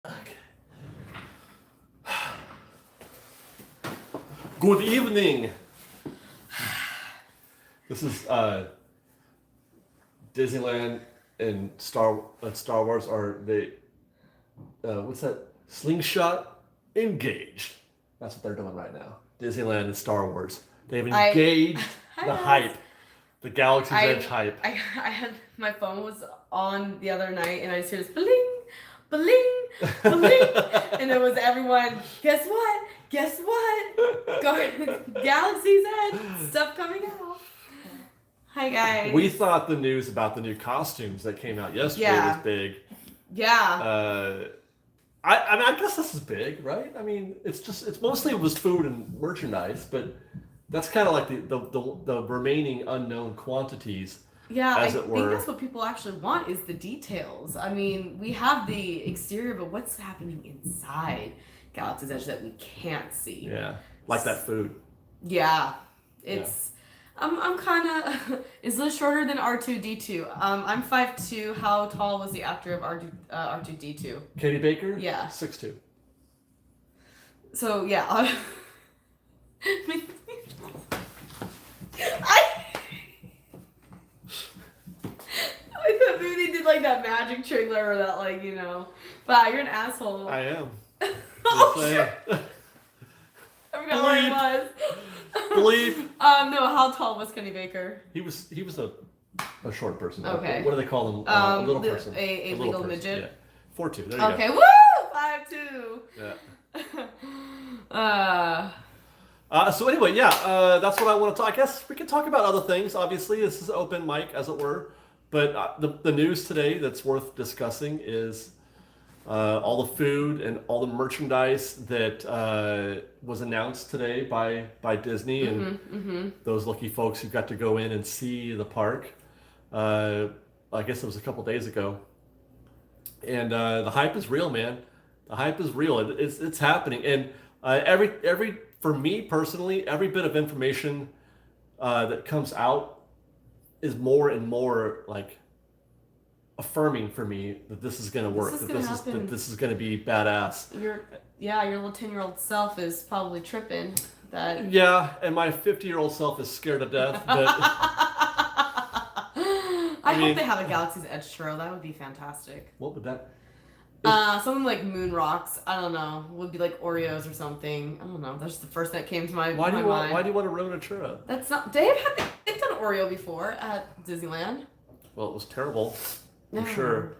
Okay. Good evening. This is Disneyland and Star Wars are they what's that? Slingshot engaged. That's what they're doing right now. Disneyland and Star Wars. They've engaged the hype. The Galaxy's Edge hype. I had my phone was on the other night and I just hear this bling, bling, bling, and it was everyone. Guess what? Guess what? Galaxy's Edge stuff coming out. Hi guys. We thought the news about the new costumes that came out yesterday was big. Yeah. I guess this is big, right? I mean, it's mostly was food and merchandise, but that's kind of like the remaining unknown quantities. Yeah, as it I were. think that's what people actually want is the details. I mean, we have the exterior, but what's happening inside Galaxy's Edge that we can't see? Yeah, like that food. Yeah, it's. I'm kind of. Is this shorter than R2D2? I'm 5'2". How tall was the actor of R2D2? Katie Baker? Yeah. 6'2". So yeah. I thought maybe they did like that magic trick or that Wow, you're an asshole. I am. Oh shit. I forgot what it was. Bleep. No, how tall was Kenny Baker? He was a short person. Okay. What do they call him? A little person. A legal midget. Yeah. 4'2". There you go. Okay. Woo! 5'2". Yeah. So anyway, that's what I want to talk. I guess we can talk about other things. Obviously, this is open mic, as it were. But the news today that's worth discussing is all the food and all the merchandise that was announced today by Disney and those lucky folks who got to go in and see the park. I guess it was a couple days ago. And the hype is real, man. The hype is real. It's happening. And every for me personally, every bit of information that comes out is more and more like affirming for me that this is going to work. That this is going to be badass. Your little 10-year-old self is probably tripping. That. Yeah, and my 50-year-old self is scared to death. But I hope they have a Galaxy's Edge churro. That would be fantastic. What would that? Something like moon rocks. I don't know. Would be like Oreos or something. I don't know. That's the first that came to my mind. Why do you want to ruin a churro? That's not. They've done Oreo before at Disneyland. Well, it was terrible. I'm sure.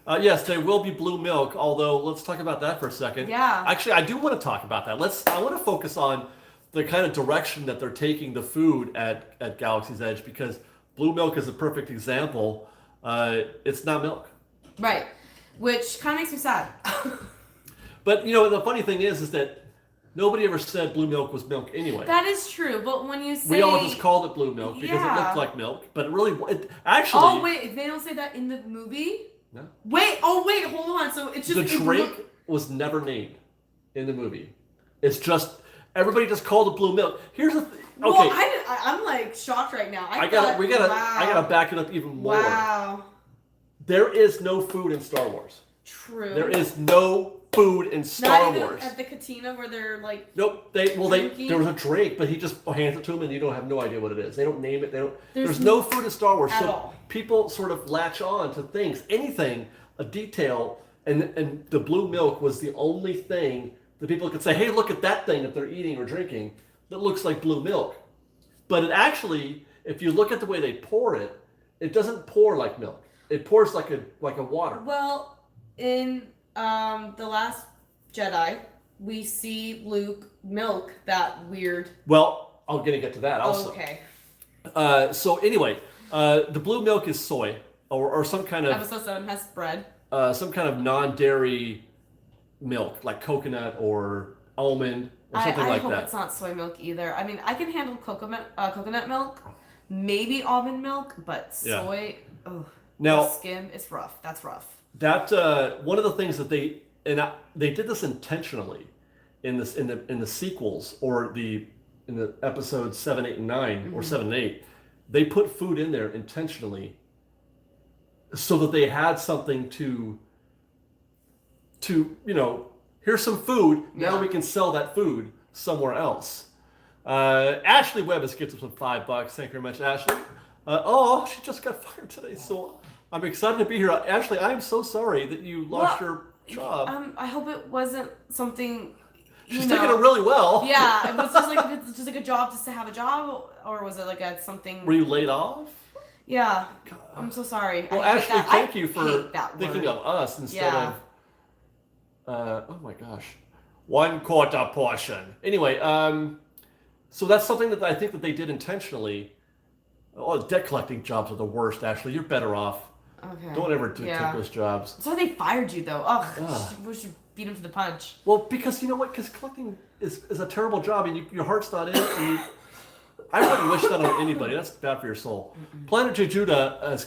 Yes, there will be blue milk. Although, let's talk about that for a second. Yeah. Actually, I do want to talk about that. I want to focus on the kind of direction that they're taking the food at Galaxy's Edge, because blue milk is a perfect example. It's not milk. Right. Which kind of makes me sad. But the funny thing is that nobody ever said blue milk was milk anyway. That is true, but when you say we all just called it blue milk because it looked like milk, but actually. Oh wait, they don't say that in the movie. No. Wait, hold on. So it's just the drink was never named in the movie. It's just everybody just called it blue milk. Here's the thing. Okay. Well, I'm like shocked right now. I gotta back it up even more. Wow. There is no food in Star Wars. True. There is no food in Star Wars. At the cantina where they're like. Nope. There was a drink, but he just hands it to him, and you don't have no idea what it is. They don't name it. There's no food in Star Wars. So all. People sort of latch on to things, anything, a detail, and the blue milk was the only thing that people could say, hey, look at that thing that they're eating or drinking that looks like blue milk. But it actually, if you look at the way they pour it, it doesn't pour like milk. It pours like a water. Well, in The Last Jedi, we see Luke milk that weird. Well, I'm going to get to that also. Okay. So anyway, the blue milk is soy or some kind of... Episode 7 has bread. Some kind of non-dairy milk, like coconut or almond or something like that. I hope it's not soy milk either. I mean, I can handle coconut milk, maybe almond milk, but soy... Yeah. Oh. Now, skim, it's rough. That's rough. That one of the things that they did this intentionally in the sequels or in the episodes 7, 8, and 9 or 7 and 8, they put food in there intentionally so that they had something to to, here's some food. Now Yeah. we can sell that food somewhere else. Ashley Webb has gifted us with $5. Thank you very much, Ashley. She just got fired today, so I'm excited to be here. Ashley, I'm so sorry that you lost your job. I hope it wasn't something. She's taking it really well. Yeah, it was just like a job just to have a job, or was it like something? Were you laid off? Yeah, I'm so sorry. Well, Ashley, thank you for thinking of us instead of. Oh my gosh, 1/4 portion. Anyway, so that's something that I think that they did intentionally. Oh, debt collecting jobs are the worst. Ashley, you're better off. Okay. Don't ever take those jobs. So they fired you though. We should beat him to the punch. Well, because you know what? Because collecting is a terrible job, and your heart's not in it. And I wouldn't wish that on anybody. That's bad for your soul. Planet Jujuda is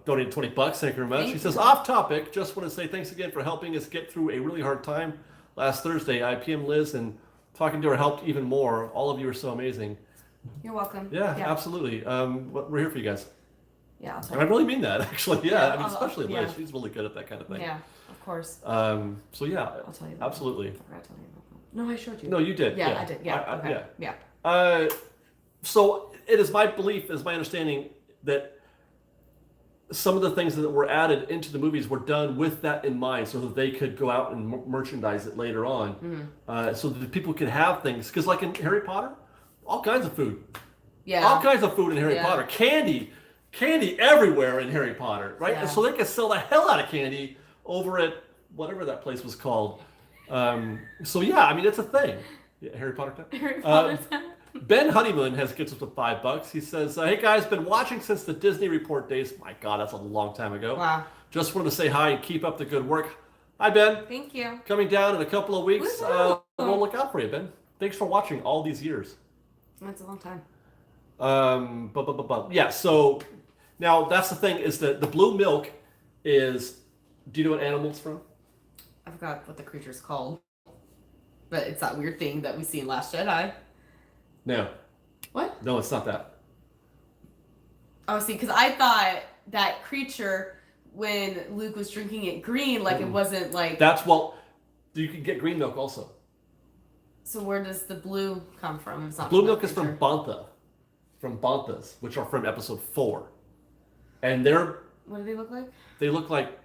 donated $20. Thank you very much. He says, off topic, just want to say thanks again for helping us get through a really hard time last Thursday. I PM Liz, and talking to her helped even more. All of you are so amazing. You're welcome. Yeah. Absolutely. We're here for you guys. Yeah, and I really mean that, actually. Yeah, I mean, especially Liz. She's really good at that kind of thing. Yeah, of course. So yeah, I'll tell you. Absolutely. I forgot to tell you about that. No, I showed you. No, you did. Yeah, I did. Yeah. Okay. Yeah. So it is my belief, is my understanding, that some of the things that were added into the movies were done with that in mind, so that they could go out and merchandise it later on, so that people could have things. Because like in Harry Potter, all kinds of food. Yeah. All kinds of food in Harry Potter. Candy everywhere in Harry Potter, right? Yeah. And so they could sell the hell out of candy over at whatever that place was called. So yeah, I mean, it's a thing. Yeah, Harry Potter time. Harry Potter time. Ben Honeymoon has gifts us with $5. He says, hey guys, been watching since the Disney Report days. My God, that's a long time ago. Wow. Just wanted to say hi and keep up the good work. Hi, Ben. Thank you. Coming down in a couple of weeks. We'll look out for you, Ben. Thanks for watching all these years. That's a long time. Yeah, so now that's the thing, is that the blue milk is, do you know what animal it's from? I forgot what the creature's called. But it's that weird thing that we see in Last Jedi. No. What? No, it's not that. Oh, see, because I thought that creature, when Luke was drinking it green, like it wasn't like... you can get green milk also. So where does the blue come from? It's not blue milk is from Bantha. From Banthas, which are from episode 4. And they're... What do they look like? They look like...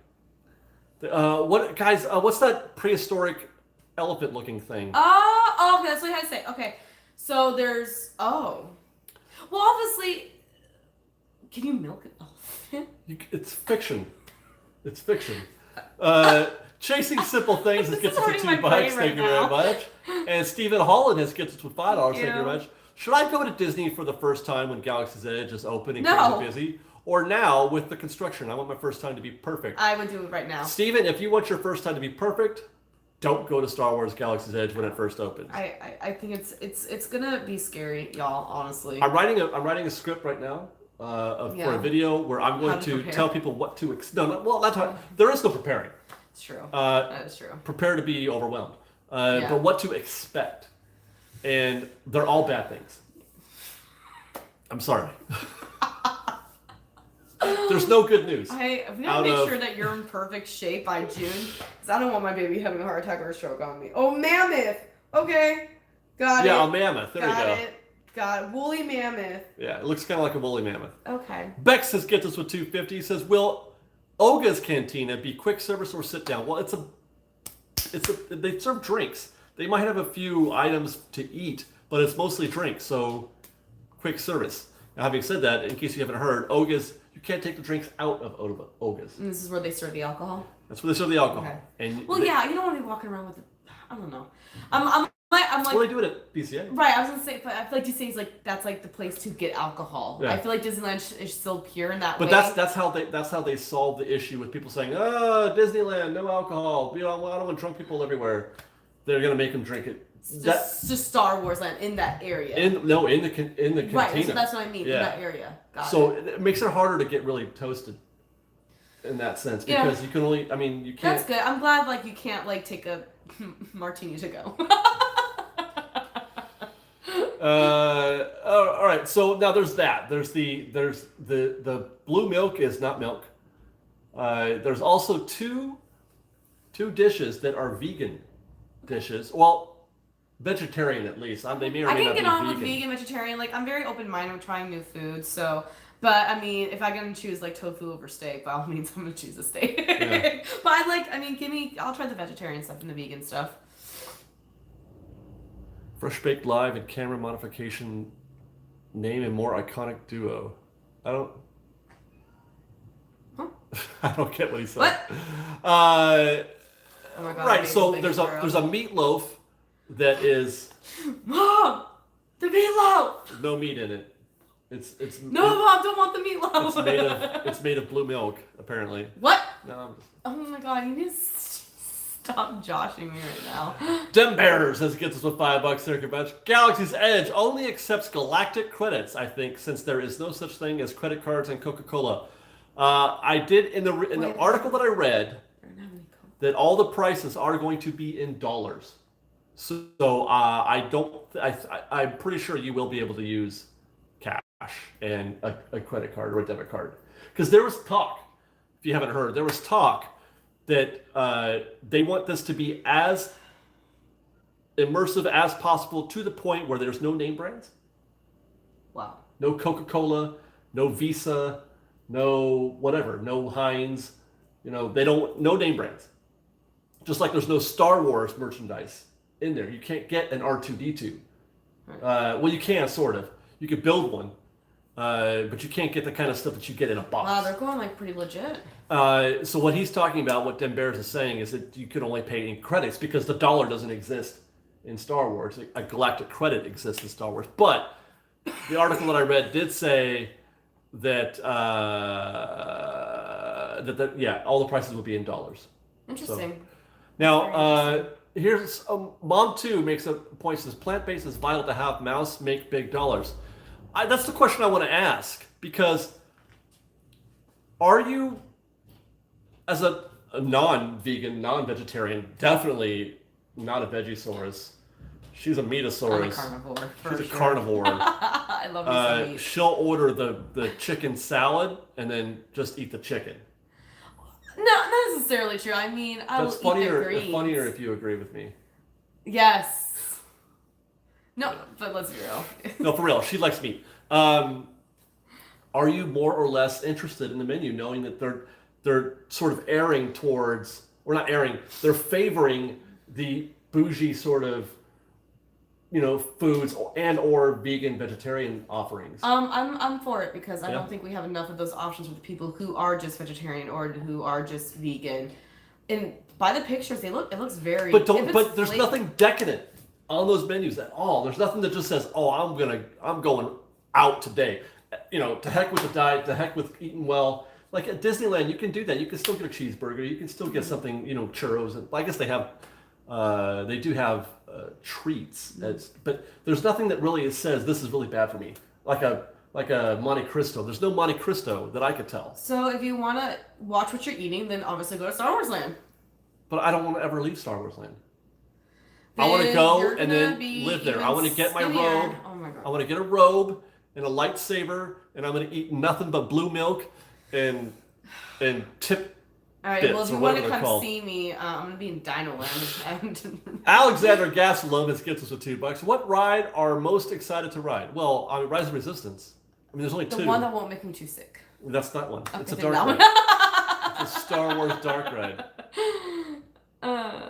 what's that prehistoric elephant-looking thing? Oh, okay, that's what I had to say. Okay, so there's... Oh. Well, obviously... Can you milk an elephant? It's fiction. It's fiction. Chasing Simple Things has gets us with $2. Thank you very much. And Stephen Holland has gets us with $5. Thank you very much. Should I go to Disney for the first time when Galaxy's Edge is open and kids are busy? Or now with the construction? I want my first time to be perfect. I would do it right now. Stephen, if you want your first time to be perfect, don't go to Star Wars Galaxy's Edge when it first opens. I think it's gonna be scary, y'all. Honestly. I'm writing a script right now for a video where I'm going to tell people what to there is no preparing. It's true. That is true. Prepare to be overwhelmed, but what to expect, and they're all bad things. I'm sorry. There's no good news. We gotta make sure that you're in perfect shape by June, because I don't want my baby having a heart attack or a stroke on me. Oh, mammoth. Okay, got it. Yeah, a mammoth. There you go. Got it. Woolly mammoth. Yeah, it looks kind of like a woolly mammoth. Okay. Bex has gets us with $2.50. He says, "Will Olga's Cantina be quick service or sit down?" Well, they serve drinks. They might have a few items to eat, but it's mostly drinks. So, quick service. Now, having said that, in case you haven't heard, Olga's, you can't take the drinks out of Olga's. And this is where they serve the alcohol? That's where they serve the alcohol. Okay. And you don't want to be walking around with it. I don't know. I'm like... Well, they do it at BCA. Right, I was going to say, but I feel like Disney's like, that's like the place to get alcohol. Yeah. I feel like Disneyland is still pure in that way. But that's how they solve the issue with people saying, Disneyland, no alcohol. I don't want drunk people everywhere. They're going to make them drink it. Just Star Wars Land in that area. In the cantina. Right, so that's what I mean, in that area. Got it. It makes it harder to get really toasted in that sense, because you can only, you can't. That's good. I'm glad you can't take a martini to go. All right, so now there's that. There's the blue milk is not milk. There's also 2 2 dishes that are vegan dishes. Well, vegetarian at least. They may or I may can not get be on vegan. with vegan, vegetarian. Like, I'm very open-minded with trying new foods. So, but I mean, if I can choose like tofu over steak, by all means, I'm gonna choose a steak. Yeah. But I'll try the vegetarian stuff and the vegan stuff. Fresh Baked Live and camera modification name a more iconic duo. I don't. Huh? I don't get what he said. What? Uh, Oh my God, right. I'm So making there's big a meatloaf that is Mom, the meatloaf. no meat in it. It's No, Mom, don't want the meatloaf. it's made of blue milk apparently. What? No, I'm just... Oh my God, you need to stop joshing me right now. Dem Bears says gets us with $5 Circuit Bench. Galaxy's Edge only accepts galactic credits, I think, since there is no such thing as credit cards and Coca-Cola. I did in the article that I read that all the prices are going to be in dollars. So I'm pretty sure you will be able to use cash and a credit card or a debit card. Because there was talk, if you haven't heard, there was talk that they want this to be as immersive as possible to the point where there's no name brands. Wow. No Coca-Cola, no Visa, no whatever, no Heinz. No name brands. Just like there's no Star Wars merchandise in there. You can't get an R2-D2. Right. Well, you can, sort of. You could build one. But you can't get the kind of stuff that you get in a box. Wow, they're going like pretty legit. So what he's talking about, what Den Bears is saying, is that you can only pay in credits because the dollar doesn't exist in Star Wars. A galactic credit exists in Star Wars. But the article that I read did say that all the prices will be in dollars. Interesting. So, now, here's Mom 2 makes a point, says plant-based is vital to have. Mouse make big dollars. That's the question I want to ask, because are you, as a non-vegan, non-vegetarian, definitely not a Vegisaurus. She's a Metasaurus. I'm a carnivore. She's a carnivore. I love me some meat. She'll order the chicken salad and then just eat the chicken. No, not necessarily true. I mean, I That's will eat the funnier. greens. Funnier if you agree with me. Yes. No, but let's be real. No, for real. She likes meat. Are you more or less interested in the menu, knowing that they're sort of erring towards, or not erring, they're favoring the bougie sort of, foods or vegan, vegetarian offerings? I'm for it because I don't think we have enough of those options for the people who are just vegetarian or who are just vegan. And by the pictures, it looks very. But there's nothing decadent on those menus at all. There's nothing that just says, "Oh, I'm going out today." To heck with the diet, to heck with eating well. Like at Disneyland, you can do that. You can still get a cheeseburger. You can still get something, churros. And I guess they do have treats. But there's nothing that really says this is really bad for me. Like a Monte Cristo. There's no Monte Cristo that I could tell. So if you want to watch what you're eating, then obviously go to Star Wars Land. But I don't want to ever leave Star Wars Land. I want to go and then live there. I want to get my robe. Oh my God. I want to get a robe and a lightsaber, and I'm going to eat nothing but blue milk and tip. All right. bits, Well, if you or want to whatever they're come called. see me, I'm gonna be in Dino Land. Alexander Gasolomas gets us with $2. What ride are most excited to ride? Well, Rise of Resistance. There's only The two. one that won't make me too sick. That's not one. Okay, It's a then dark that ride. It's a Star Wars dark ride. I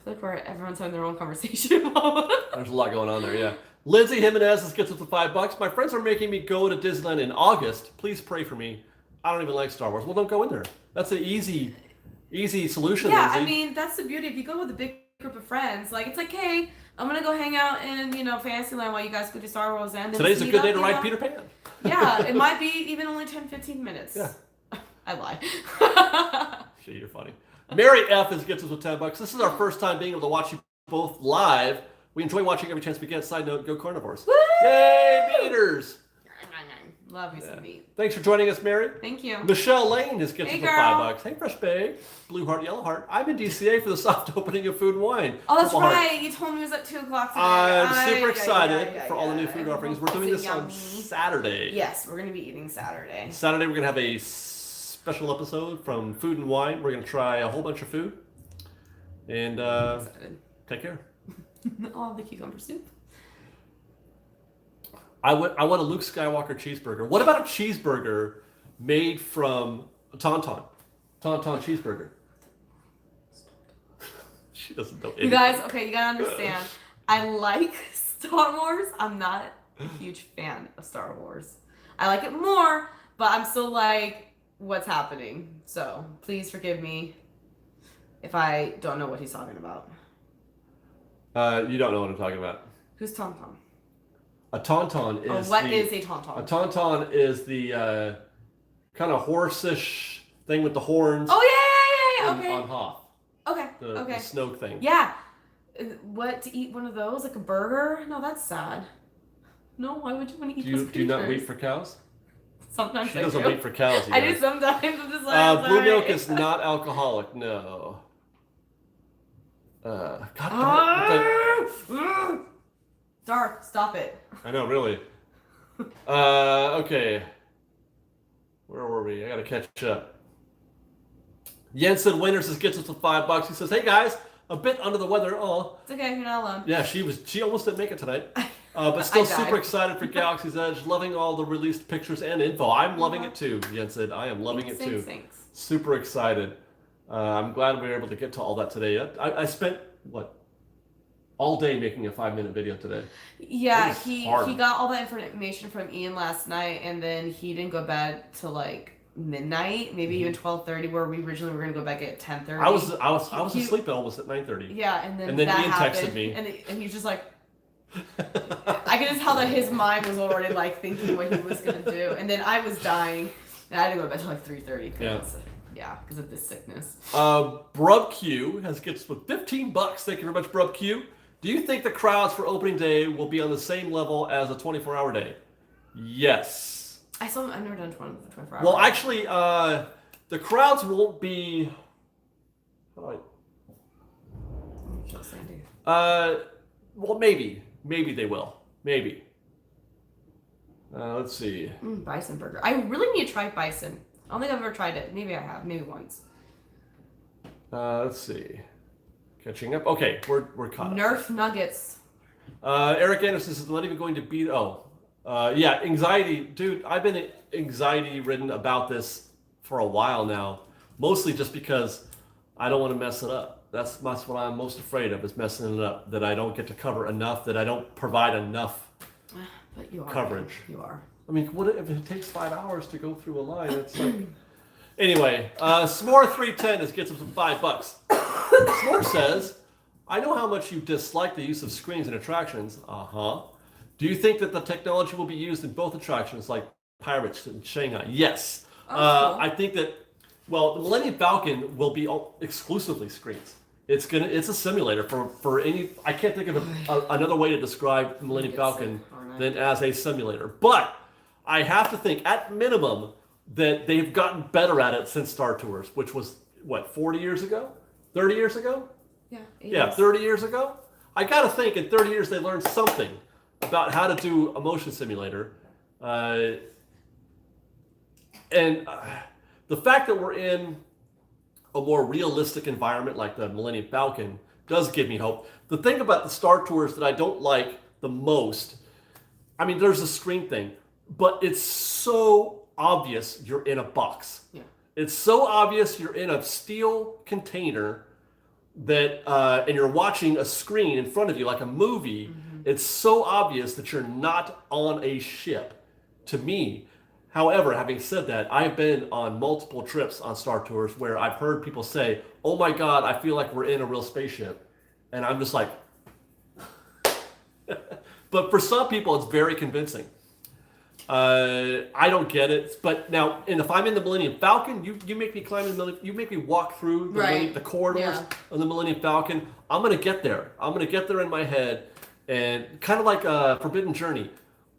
feel like everyone's having their own conversation. There's a lot going on there, yeah. Lindsay Jimenez gets us with $5. My friends are making me go to Disneyland in August. Please pray for me. I don't even like Star Wars. Well, don't go in there. That's an easy solution. Yeah, Lindsay. that's the beauty. If you go with a big group of friends, like it's like, hey, I'm gonna go hang out in Fantasyland while you guys go to Star Wars, and then Today's a good day to ride Peter Pan. Yeah, it might be even only 10-15 minutes. Yeah. I lie. Shit, you're funny. Mary F gets us with $10. This is our first time being able to watch you both live. We enjoy watching every chance we get. Side note, go carnivores. Woo! Yay, meaters! Love you some meat. Thanks for joining us, Mary. Thank you. Michelle Lane gets us with girl. $5. Hey, Fresh Bake. Blue Heart, Yellow Heart. I'm in DCA for the soft opening of Food and Wine. Oh, that's Purple right. Heart. You told me it was at 2 o'clock today. I'm super excited for all the new food offerings. We're doing this on Yummy. Saturday. Yes, we're going to be eating Saturday. Saturday, we're going to have a special episode from Food and Wine. We're going to try a whole bunch of food. And I'm excited. take care. Oh, the cucumber soup. I want a Luke Skywalker cheeseburger. What about a cheeseburger made from a Tauntaun? Tauntaun cheeseburger. She doesn't know anything. You guys, okay, you gotta understand. I like Star Wars. I'm not a huge fan of Star Wars. I like it more, but I'm still like, what's happening? So please forgive me if I don't know what he's talking about. You don't know what I'm talking about. Who's Tauntaun? A Tauntaun is What is a Tauntaun? A Tauntaun is the kind of horse-ish thing with the horns. Oh yeah. Okay. On Hoth. Okay. The Snoke thing. Yeah. What, to eat one of those like a burger? No, that's sad. No, why would you want to eat those Do you not creatures? wait for cows? Sometimes She I doesn't do. wait for cows. I do sometimes. I'm just like, blue sorry. milk is not alcoholic. No. God damn it. Dark, stop it. I know, really. Okay. Where were we? I gotta catch up. Jensen Winters gets us to $5. He says, "Hey guys, a bit under the weather." Oh, It's okay, you're not alone. yeah, she almost didn't make it tonight. But still I died. super excited for Galaxy's Edge. Loving all the released pictures and info. I'm loving it too, Jensen. I am loving it too. Thanks. Super excited. I'm glad we were able to get to all that today. I spent all day making a 5-minute video today. Yeah, It was he hard. got all that information from Ian last night, and then he didn't go to bed till like midnight, maybe even 12:30, where we originally were gonna go back at 10:30. I was asleep almost at 9:30. Yeah, and then Ian that happened, texted me. and he's just like, I could just tell that his mind was already like thinking what he was gonna do, and then I was dying, and I didn't go to bed till like 3:30. Because of this sickness. Brub Q gets with $15. Thank you very much, Brub Q. Do you think the crowds for opening day will be on the same level as a 24-hour day? Yes. I've never done 24 hours. Well, actually, the crowds won't be. Well, maybe they will. Maybe. Let's see. Bison burger. I really need to try bison. I don't think I've ever tried it. Maybe I have. Maybe once. Let's see. Catching up. Okay, we're caught up. Nerf nuggets. Eric Anderson is not even going to be. Yeah, anxiety, dude. I've been anxiety ridden about this for a while now. Mostly just because I don't want to mess it up. That's what I'm most afraid of, is messing it up. That I don't get to cover enough. That I don't provide enough But you are. coverage. You are. I mean, what if it takes 5 hours to go through a line? It's like. Anyway, S'more310 gets him some $5. S'more says, "I know how much you dislike the use of screens in attractions. Do you think that the technology will be used in both attractions, like Pirates in Shanghai?" Yes. Cool. I think that. Well, the Millennium Falcon will be exclusively screens. It's a simulator for any. I can't think of another way to describe the Millennium Falcon than as a simulator. But I have to think, at minimum, that they've gotten better at it since Star Tours, which was, 40 years ago? 30 years ago? Yeah. 30 years ago? I gotta think in 30 years they learned something about how to do a motion simulator. The fact that we're in a more realistic environment like the Millennium Falcon does give me hope. The thing about the Star Tours that I don't like the most, I mean, there's a screen thing, but it's so obvious you're in a box. Yeah. It's so obvious you're in a steel container that, and you're watching a screen in front of you like a movie. Mm-hmm. It's so obvious that you're not on a ship, to me. However, having said that, I've been on multiple trips on Star Tours where I've heard people say, "Oh my God, I feel like we're in a real spaceship." And I'm just like, but for some people, it's very convincing. I don't get it, but now, if I'm in the Millennium Falcon, you make me climb you make me walk through the corridors of the Millennium Falcon. I'm gonna get there. I'm gonna get there in my head, and kind of like Forbidden Journey,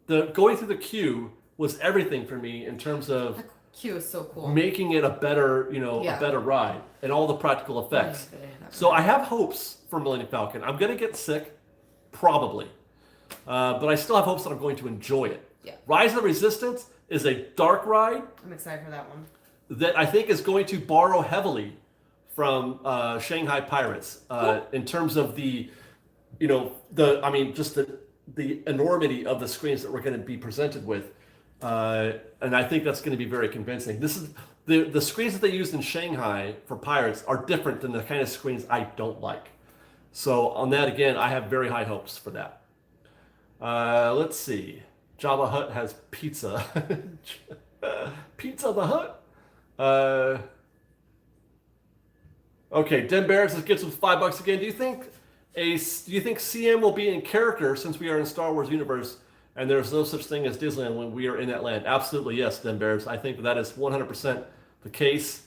going through the queue was everything for me in terms of queue is so cool, making it a better, a better ride, and all the practical effects. So I have hopes for Millennium Falcon. I'm gonna get sick, probably, but I still have hopes that I'm going to enjoy it. Yeah. Rise of the Resistance is a dark ride. I'm excited for that one. that I think is going to borrow heavily from Shanghai Pirates in terms of the, just the enormity of the screens that we're going to be presented with. And I think that's going to be very convincing. This is the screens that they used in Shanghai for Pirates are different than the kind of screens I don't like. So on that, again, I have very high hopes for that. Let's see. Jabba Hutt has pizza. Pizza the Hut. Okay, Den Barrett says gets with $5 again. Do you think CM will be in character since we are in Star Wars universe and there's no such thing as Disneyland when we are in that land? Absolutely yes, Den Barrett. I think that is 100% the case.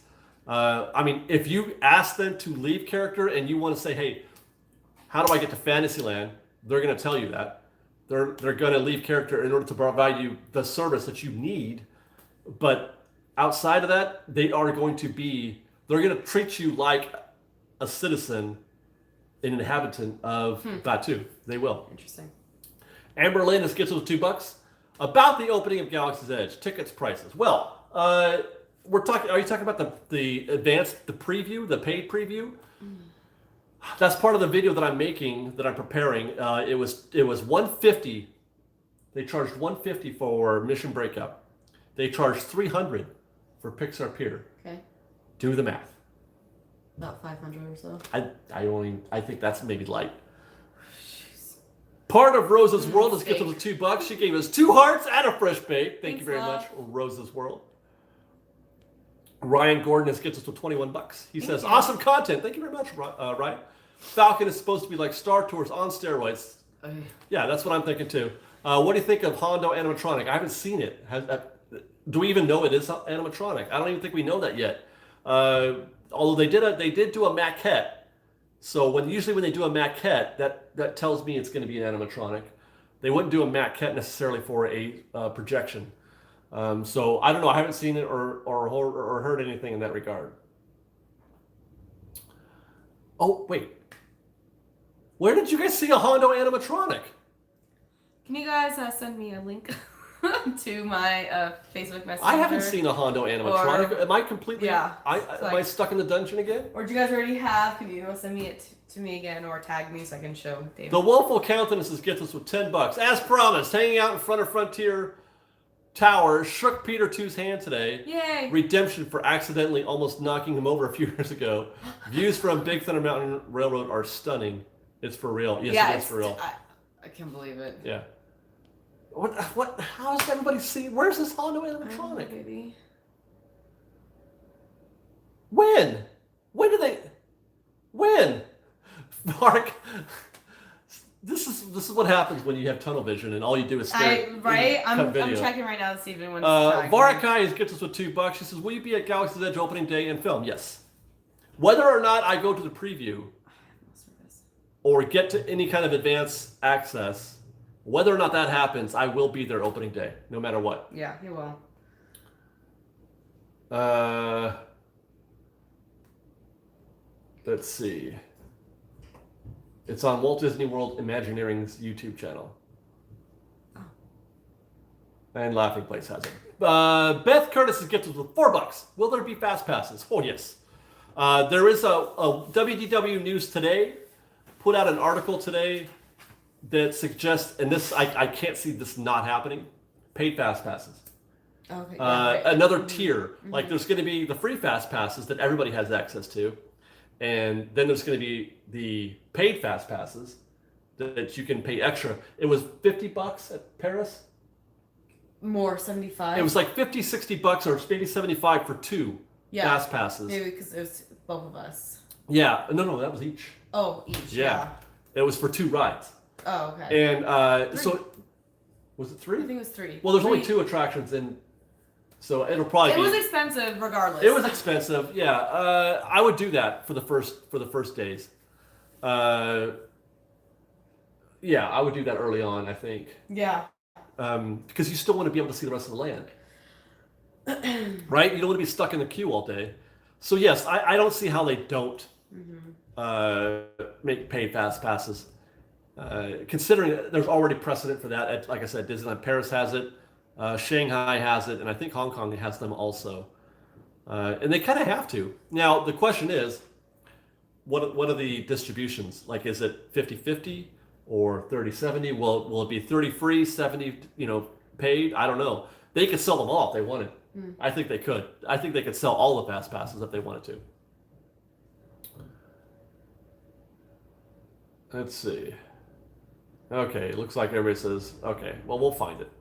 If you ask them to leave character and you want to say, hey, how do I get to Fantasyland? They're going to tell you that. They're going to leave character in order to provide you the service that you need. But outside of that, they're going to treat you like a citizen, an inhabitant of Batu. They will. Interesting. Amber Lynn has gets with $2 about the opening of Galaxy's Edge tickets prices. Well, we're talking. Are you talking about the advanced, the preview, the paid preview? That's part of the video that I'm making, that I'm preparing. It was $150. They charged $150 for Mission Breakout. They charged $300 for Pixar Pier. Okay. Do the math. About 500 or so. I think that's maybe light. Jeez. Part of Rose's World is gifted with $2. She gave us 2 hearts and a fresh bake. Thank you very much, Rose's World. Ryan Gordon has gifted us with $21. He says, awesome content. Thank you very much, Ryan. Falcon is supposed to be like Star Tours on steroids. Yeah, that's what I'm thinking too. What do you think of Hondo animatronic? I haven't seen it. Do we even know it is animatronic? I don't even think we know that yet. Although they did do a maquette. So usually when they do a maquette, that tells me it's going to be an animatronic. They wouldn't do a maquette necessarily for a projection. So I don't know. I haven't seen it or heard anything in that regard. Oh wait, where did you guys see a Hondo animatronic? Can you guys send me a link to my Facebook Messenger? I haven't seen a Hondo animatronic. Am I completely? Yeah. Am I stuck in the dungeon again? Or do you guys already have? Can you send me it to me again, or tag me so I can show David? The Woeful Countenances gets us with $10, as promised. Hanging out in front of Frontier Tower, shook Peter II's hand today. Yay! Redemption for accidentally almost knocking him over a few years ago. Views from Big Thunder Mountain Railroad are stunning. It's for real. Yes, it is for real. I can't believe it. Yeah. What? How is everybody seeing? Where's this Hondo animatronic? Baby. When? When do they? When? Mark. This is what happens when you have tunnel vision and all you do is stare. I'm checking right now to see if anyone's Varakai gets us with $2. She says, "Will you be at Galaxy's Edge opening day and film?" Yes. Whether or not I go to the preview or get to any kind of advance access, whether or not that happens, I will be there opening day, no matter what. Yeah, you will. Let's see. It's on Walt Disney World Imagineering's YouTube channel. Oh. And Laughing Place has it. Beth Curtis is gifted with $4. Will there be fast passes? Oh, yes. There is a WDW News Today put out an article today that suggests, and this I can't see this not happening, paid fast passes. Okay. Yeah, right. Another tier. Like there's going to be the free fast passes that everybody has access to. And then there's going to be the paid fast passes that you can pay extra. It was $50 at Paris. More, 75. It was like $50, $60 or maybe 75 for 2 fast passes. Maybe because it was both of us. Yeah. No, that was each. Oh, each. Yeah. It was for 2 rides. Oh, okay. And so, was it 3? I think it was 3. Well, there's only 2 attractions in. So it'll probably be. It was expensive regardless. It was expensive, yeah. I would do that for the first days. Yeah, I would do that early on, I think. Yeah. Because you still want to be able to see the rest of the land. Right? You don't want to be stuck in the queue all day. So yes, I don't see how they don't make paid fast passes. Considering there's already precedent for that. Like I said, Disneyland Paris has it. Shanghai has it, and I think Hong Kong has them also. And they kind of have to. Now, the question is, what are the distributions? Like, is it 50-50 or 30-70? Will it be 30 free, 70, paid? I don't know. They could sell them all if they wanted. I think they could. I think they could sell all the fast passes if they wanted to. Let's see. Okay, looks like everybody says, okay, well, we'll find it.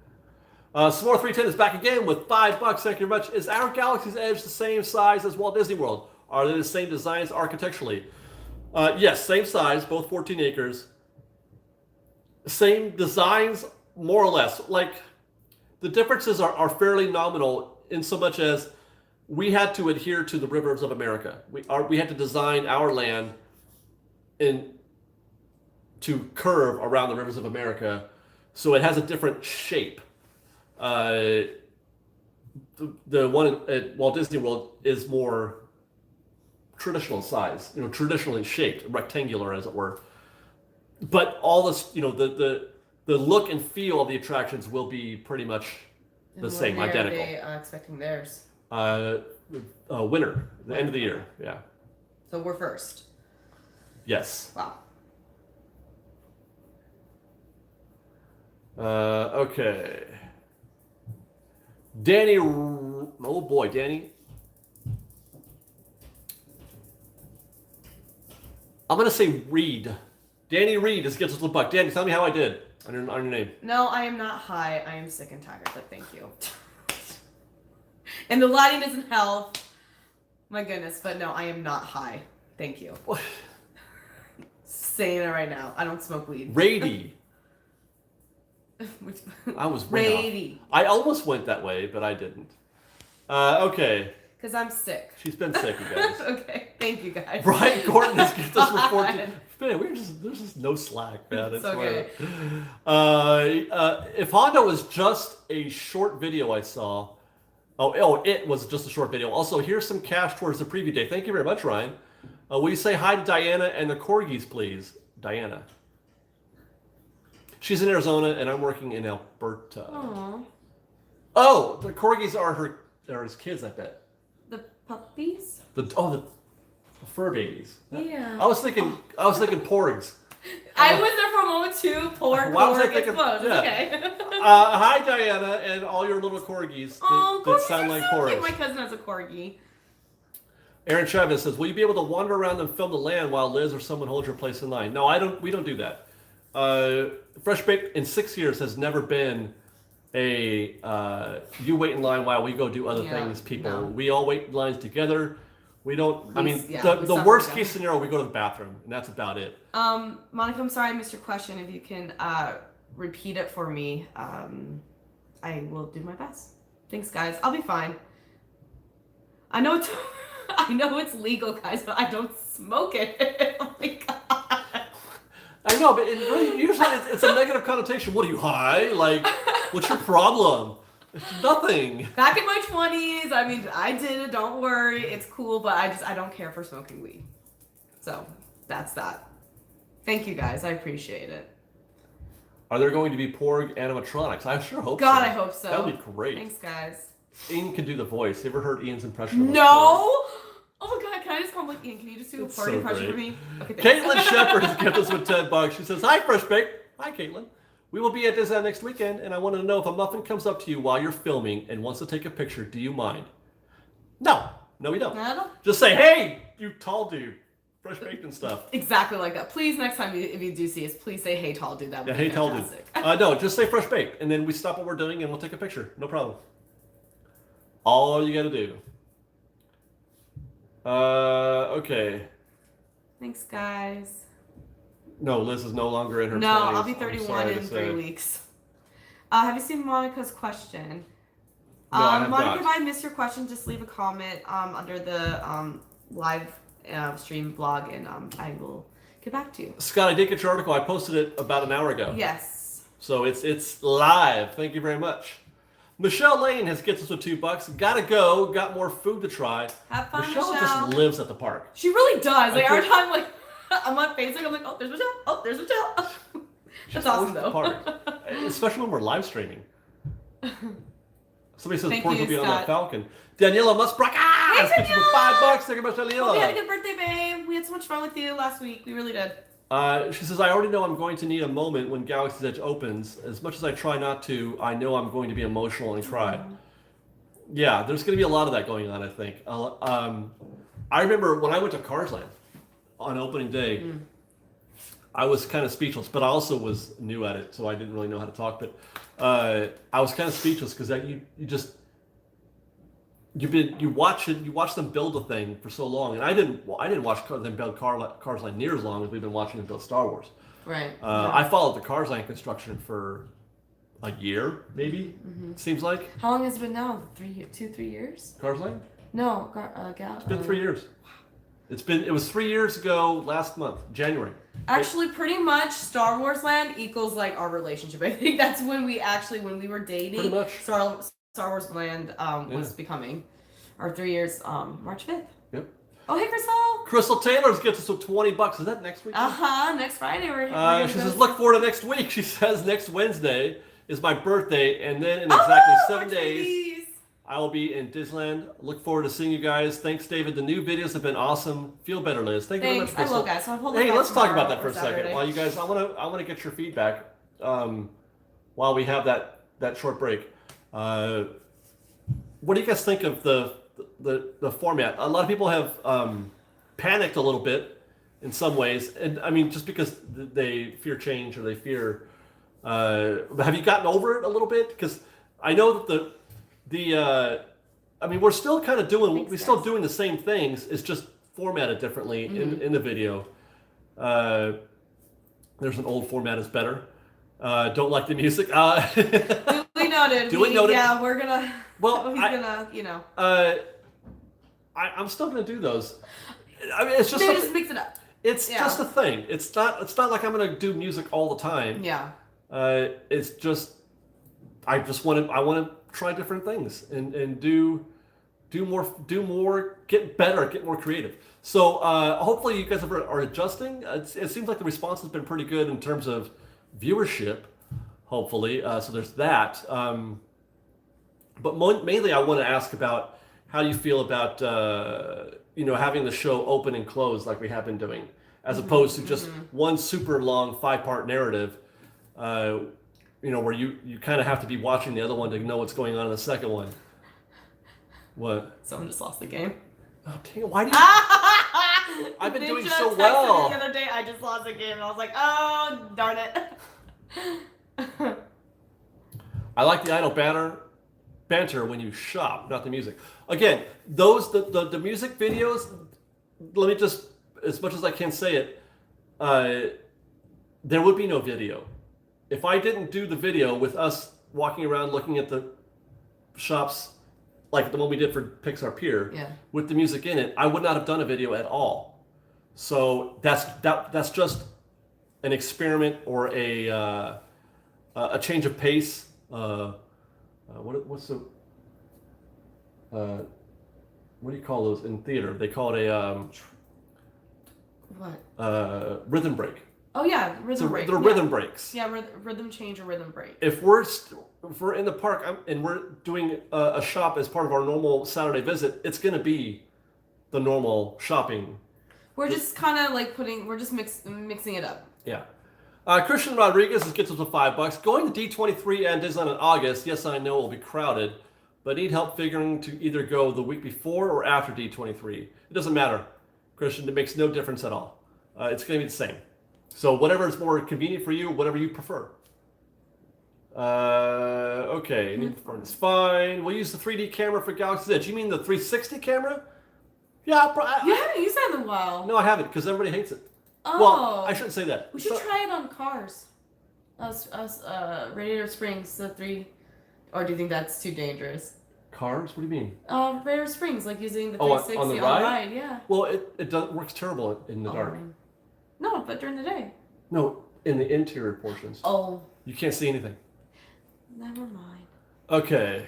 S'more310 is back again with $5. Thank you very much. Is our Galaxy's Edge the same size as Walt Disney World? Are they the same designs architecturally? Yes, same size, both 14 acres. Same designs, more or less. Like, the differences are fairly nominal in so much as we had to adhere to the rivers of America. We had to design our land to curve around the rivers of America, so it has a different shape. The one at Walt Disney World is more traditional size, traditionally shaped, rectangular as it were. But all this, the look and feel of the attractions will be pretty much the same, identical. Are they expecting theirs? Winter, the end of the year, yeah. So we're first. Yes. Wow. Okay. Danny, oh boy, Danny. I'm going to say Reed. Danny Reed gets us a buck. Danny, tell me how I did on your name. No, I am not high. I am sick and tired, but thank you. And the lighting doesn't help. My goodness, but no, I am not high. Thank you. What? Saying it right now. I don't smoke weed. Rady. I was Rady. I almost went that way, but I didn't. Okay. Because I'm sick. She's been sick, you guys. Okay, thank you guys. Brian Gordon has given us for 14. Man, there's just no slack, man. It's okay. If Honda was just a short video I saw. Oh, it was just a short video. Also, here's some cash towards the preview day. Thank you very much, Ryan. Will you say hi to Diana and the corgis, please? Diana. She's in Arizona, and I'm working in Alberta. Aww. Oh, the corgis are his kids, I bet. The puppies? The fur babies. Yeah. I was thinking porgs. I was there for a moment too. Porg, exposed. Yeah. Okay. Hi, Diana, and all your little corgis that sound like porgs. My cousin has a corgi. Aaron Chavez says, "Will you be able to wander around and film the land while Liz or someone holds your place in line?" No, I don't. We don't do that. Fresh Baked in 6 years has never been a you wait in line while we go do other things. People, no. We all wait in lines together. We don't. The worst case scenario, we go to the bathroom, and that's about it. Monica, I'm sorry I missed your question. If you can repeat it for me, I will do my best. Thanks, guys. I'll be fine. I know it's legal, guys, but I don't smoke it. Oh my god. I know, but usually it's a negative connotation. What are you, high? Like, what's your problem? It's nothing. Back in my 20s, I did it. Don't worry, it's cool. But I don't care for smoking weed. So that's that. Thank you, guys. I appreciate it. Are there going to be Porg animatronics? I sure hope so. God, I hope so. That would be great. Thanks, guys. Ian can do the voice. You ever heard Ian's impression of No! Oh my god, can I just come like Ian? Can you just do a Porg impression for me? Okay, Caitlin Shepard has given us with $10. She says, "Hi, Fresh Baked." Hi, Caitlin. We will be at Disneyland next weekend, and I wanted to know if a muffin comes up to you while you're filming and wants to take a picture, do you mind? No, we don't. No. Just say, "Hey, you tall dude, Fresh Baked and stuff." Exactly like that. Please, next time if you do see us, please say, "Hey, tall dude." That would be fantastic. Tall dude. No, just say Fresh Baked, and then we stop what we're doing and we'll take a picture. No problem. All you got to do. Okay. Thanks, guys. No, Liz is no longer in her 20s. No, I'll be 31 in 3 weeks. Have you seen Monica's question? No, I have Monica, not. if I missed your question, just leave a comment under the live stream blog, and I will get back to you. Scott, I did get your article. I posted it about an hour ago. Yes. So it's live. Thank you very much. Michelle Lane gets us with $2. Gotta go. Got more food to try. Have fun, Michelle Michelle. just lives at the park. She really does. Like every time, like I'm on Facebook, I'm like, oh, there's Michelle. Oh, there's Michelle. That's awesome, though. Park. Especially when we're live streaming. Somebody says Thank Pork you, will be on Scott. that Falcon. Daniela Musbrook. Hey, Let's get you for $5. Thank you very much, Hope you had a Daniela. good birthday, babe. We had so much fun with you last week. We really did. She says, I already know I'm going to need a moment when Galaxy's Edge opens. As much as I try not to, I know I'm going to be emotional and cry. Yeah, there's going to be a lot of that going on, I think. I remember when I went to Cars Land on opening day, I was kind of speechless, but I also was new at it, so I didn't really know how to talk. But I was kind of speechless because you watch them build a thing for so long, and I didn't watch them build Cars Land near as long as we've been watching them build Star Wars. Right. I followed the Cars Land construction for a year, maybe. It seems like. How long has it been now? 3 years? Cars Land? No, It's been 3 years. It was 3 years ago last month, January. Actually, pretty much Star Wars Land equals like our relationship. I think that's when we were dating. Pretty much. Star Wars Land was becoming our 3 years. March 5th. Yep. Oh, hey, Crystal. Crystal Taylor's gets us to $20. Is that next week? Next Friday we're She says, look forward to next week. She says next Wednesday is my birthday, and then in exactly 7 days, I will be in Disneyland. Look forward to seeing you guys. Thanks, David. The new videos have been awesome. Feel better, Liz. Thank you very much, Crystal. I will, guys. So Hey, let's talk about that for a second. While you guys, I want to get your feedback. While we have that short break, what do you guys think of the format? A lot of people have panicked a little bit in some ways, and I mean just because they fear change or they fear. Have you gotten over it a little bit? Because I know that I mean, we're still kind of still doing the same things. It's just formatted differently in the video. There's an old format is better. Don't like the music. Duly noted. Duly noted. Yeah, we're gonna. Well, he's gonna, you know. I'm still gonna do those. I mean, it's just just mix it up. It's just a thing. It's not like I'm gonna do music all the time. Yeah. It's just I want to try different things and do more, get better, get more creative. So hopefully you guys are adjusting. It seems like the response has been pretty good in terms of viewership. Hopefully, so there's that. But mainly, I want to ask about how you feel about having the show open and close like we have been doing, as opposed to just one super long 5-part narrative. Where you kind of have to be watching the other one to know what's going on in the second one. What? Someone just lost the game. Oh, dang it. Why do you... I've been doing so well. The other day, I just lost the game, and I was like, oh, darn it. I like the idle banter when you shop, not the music. Again, the music videos, let me just, as much as I can say it, there would be no video. If I didn't do the video with us walking around looking at the shops, like the one we did for Pixar Pier, with the music in it, I would not have done a video at all. So that's just an experiment or a change of pace. What do you call those in theater? They call it a rhythm break. Oh yeah, rhythm break. They're rhythm breaks. Yeah, rhythm change or rhythm break. If we're in the park and we're doing a shop as part of our normal Saturday visit, it's going to be the normal shopping. We're just kind of like we're just mixing it up. Yeah. Christian Rodriguez gets us to $5. Going to D23 and Disneyland in August. Yes, I know it will be crowded, but need help figuring to either go the week before or after D23. It doesn't matter, Christian. It makes no difference at all. It's going to be the same. So whatever is more convenient for you, whatever you prefer. Okay, it's fine. We'll use the 3D camera for Galaxy's Edge. You mean the 360 camera? Yeah. You haven't used that in a while. No, I haven't, because everybody hates it. Oh. Well, I shouldn't say that. We should try it on Cars. Radiator Springs, the 3... Or do you think that's too dangerous? Cars? What do you mean? Radiator Springs, like using the 360 on the ride? Yeah. Well, it works terrible in the dark. No, but during the day. No, in the interior portions. Oh. You can't see anything. Never mind. Okay.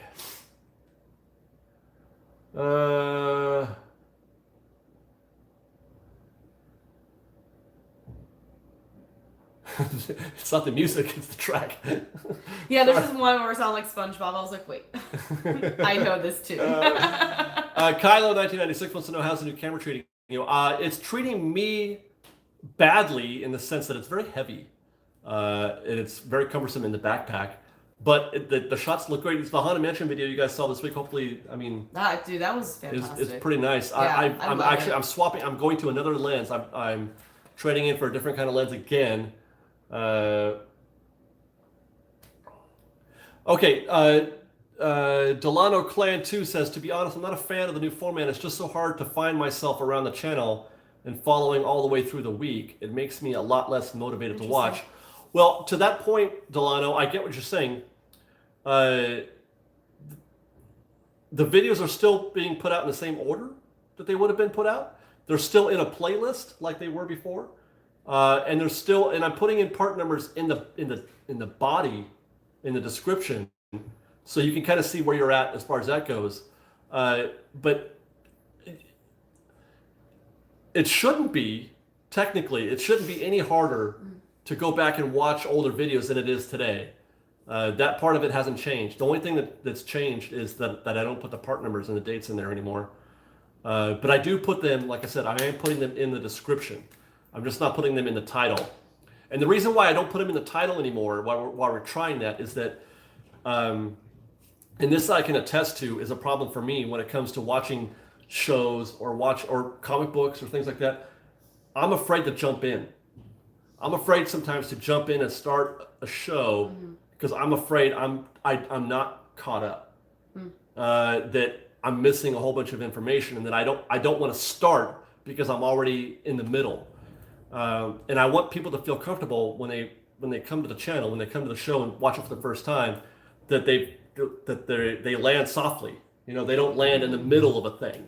It's not the music; it's the track. Yeah, there's this one where it sounded like SpongeBob. I was like, wait, I know this too. Kylo 1996 wants to know how's the new camera treating you. It's treating me badly in the sense that it's very heavy, and it's very cumbersome in the backpack. But the shots look great. It's the Haunted Mansion video you guys saw this week. Hopefully, I mean, Dude, that was fantastic. it's pretty nice. Yeah, I'm actually I'm swapping. I'm going to another lens. I'm trading in for a different kind of lens again. Okay. Delano Clan 2 says, to be honest, I'm not a fan of the new format. It's just so hard to find myself around the channel and following all the way through the week. It makes me a lot less motivated to watch. Well, to that point, Delano, I get what you're saying. The videos are still being put out in the same order that they would have been put out. They're still in a playlist like they were before, and they're still. And I'm putting in part numbers in the body, in the description, so you can kind of see where you're at as far as that goes. But it shouldn't be technically. It shouldn't be any harder to go back and watch older videos than it is today. That part of it hasn't changed. The only thing that's changed is that I don't put the part numbers and the dates in there anymore. But I do put them, like I said, I am putting them in the description. I'm just not putting them in the title. And the reason why I don't put them in the title anymore, while we're trying that, is that, and this I can attest to, is a problem for me when it comes to watching shows or comic books or things like that. I'm afraid to jump in. I'm afraid sometimes to jump in and start a show because I'm afraid I'm not caught up. That I'm missing a whole bunch of information, and that I don't want to start because I'm already in the middle. And I want people to feel comfortable when they come to the channel, when they come to the show and watch it for the first time, that they land softly. You know, they don't land in the middle of a thing.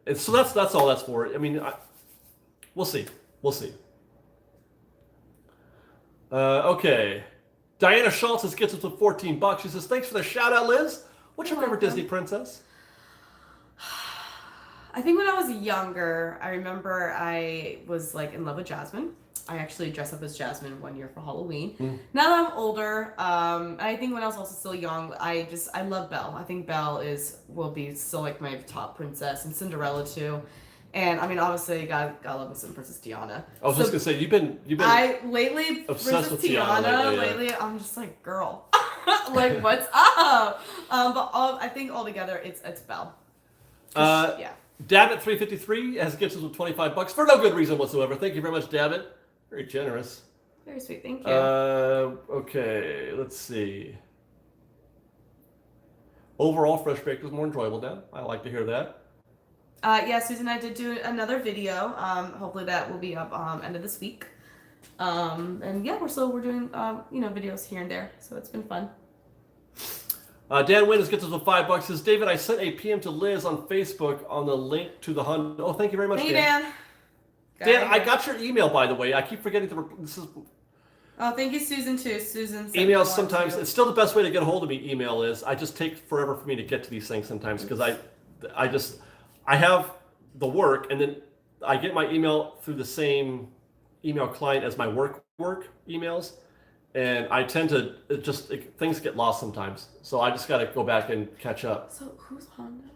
And so that's all that's for. I mean, we'll see. Okay. Diana Schultz gets us with $14. She says, thanks for the shout out, Liz. What's your favorite Disney princess? I think when I was younger, I remember I was like in love with Jasmine. I actually dressed up as Jasmine one year for Halloween. Now that I'm older, I think when I was also still young, I love Belle. I think Belle will be still like my top princess, and Cinderella too. And I mean, obviously, gotta love me some Princess Tiana. I was just gonna say, you've been lately obsessed Princess with Tiana lately, I'm just like, girl, like what's up? But I think altogether, it's Belle. Yeah. Dabbit353 has gifts us with $25 for no good reason whatsoever. Thank you very much, Dabbit. Very generous. Very sweet, thank you. Okay, let's see. Overall, Fresh Baked was more enjoyable, Dan. I like to hear that. Yeah, Susan and I did do another video. Hopefully that will be up end of this week. And yeah, we're doing videos here and there, so it's been fun. Dan Winters gets us with $5. Says, David, I sent a PM to Liz on Facebook on the link to the Honda. Oh, thank you very much, Dan. Dan, I got your email, by the way. I keep forgetting to. Oh, thank you, Susan, too. Susan. Emails sometimes, it's still the best way to get a hold of me. Email is. I just take forever for me to get to these things sometimes because I have the work, and then I get my email through the same email client as my work emails, and I tend to things get lost sometimes. So I just got to go back and catch up. So who's Hondo?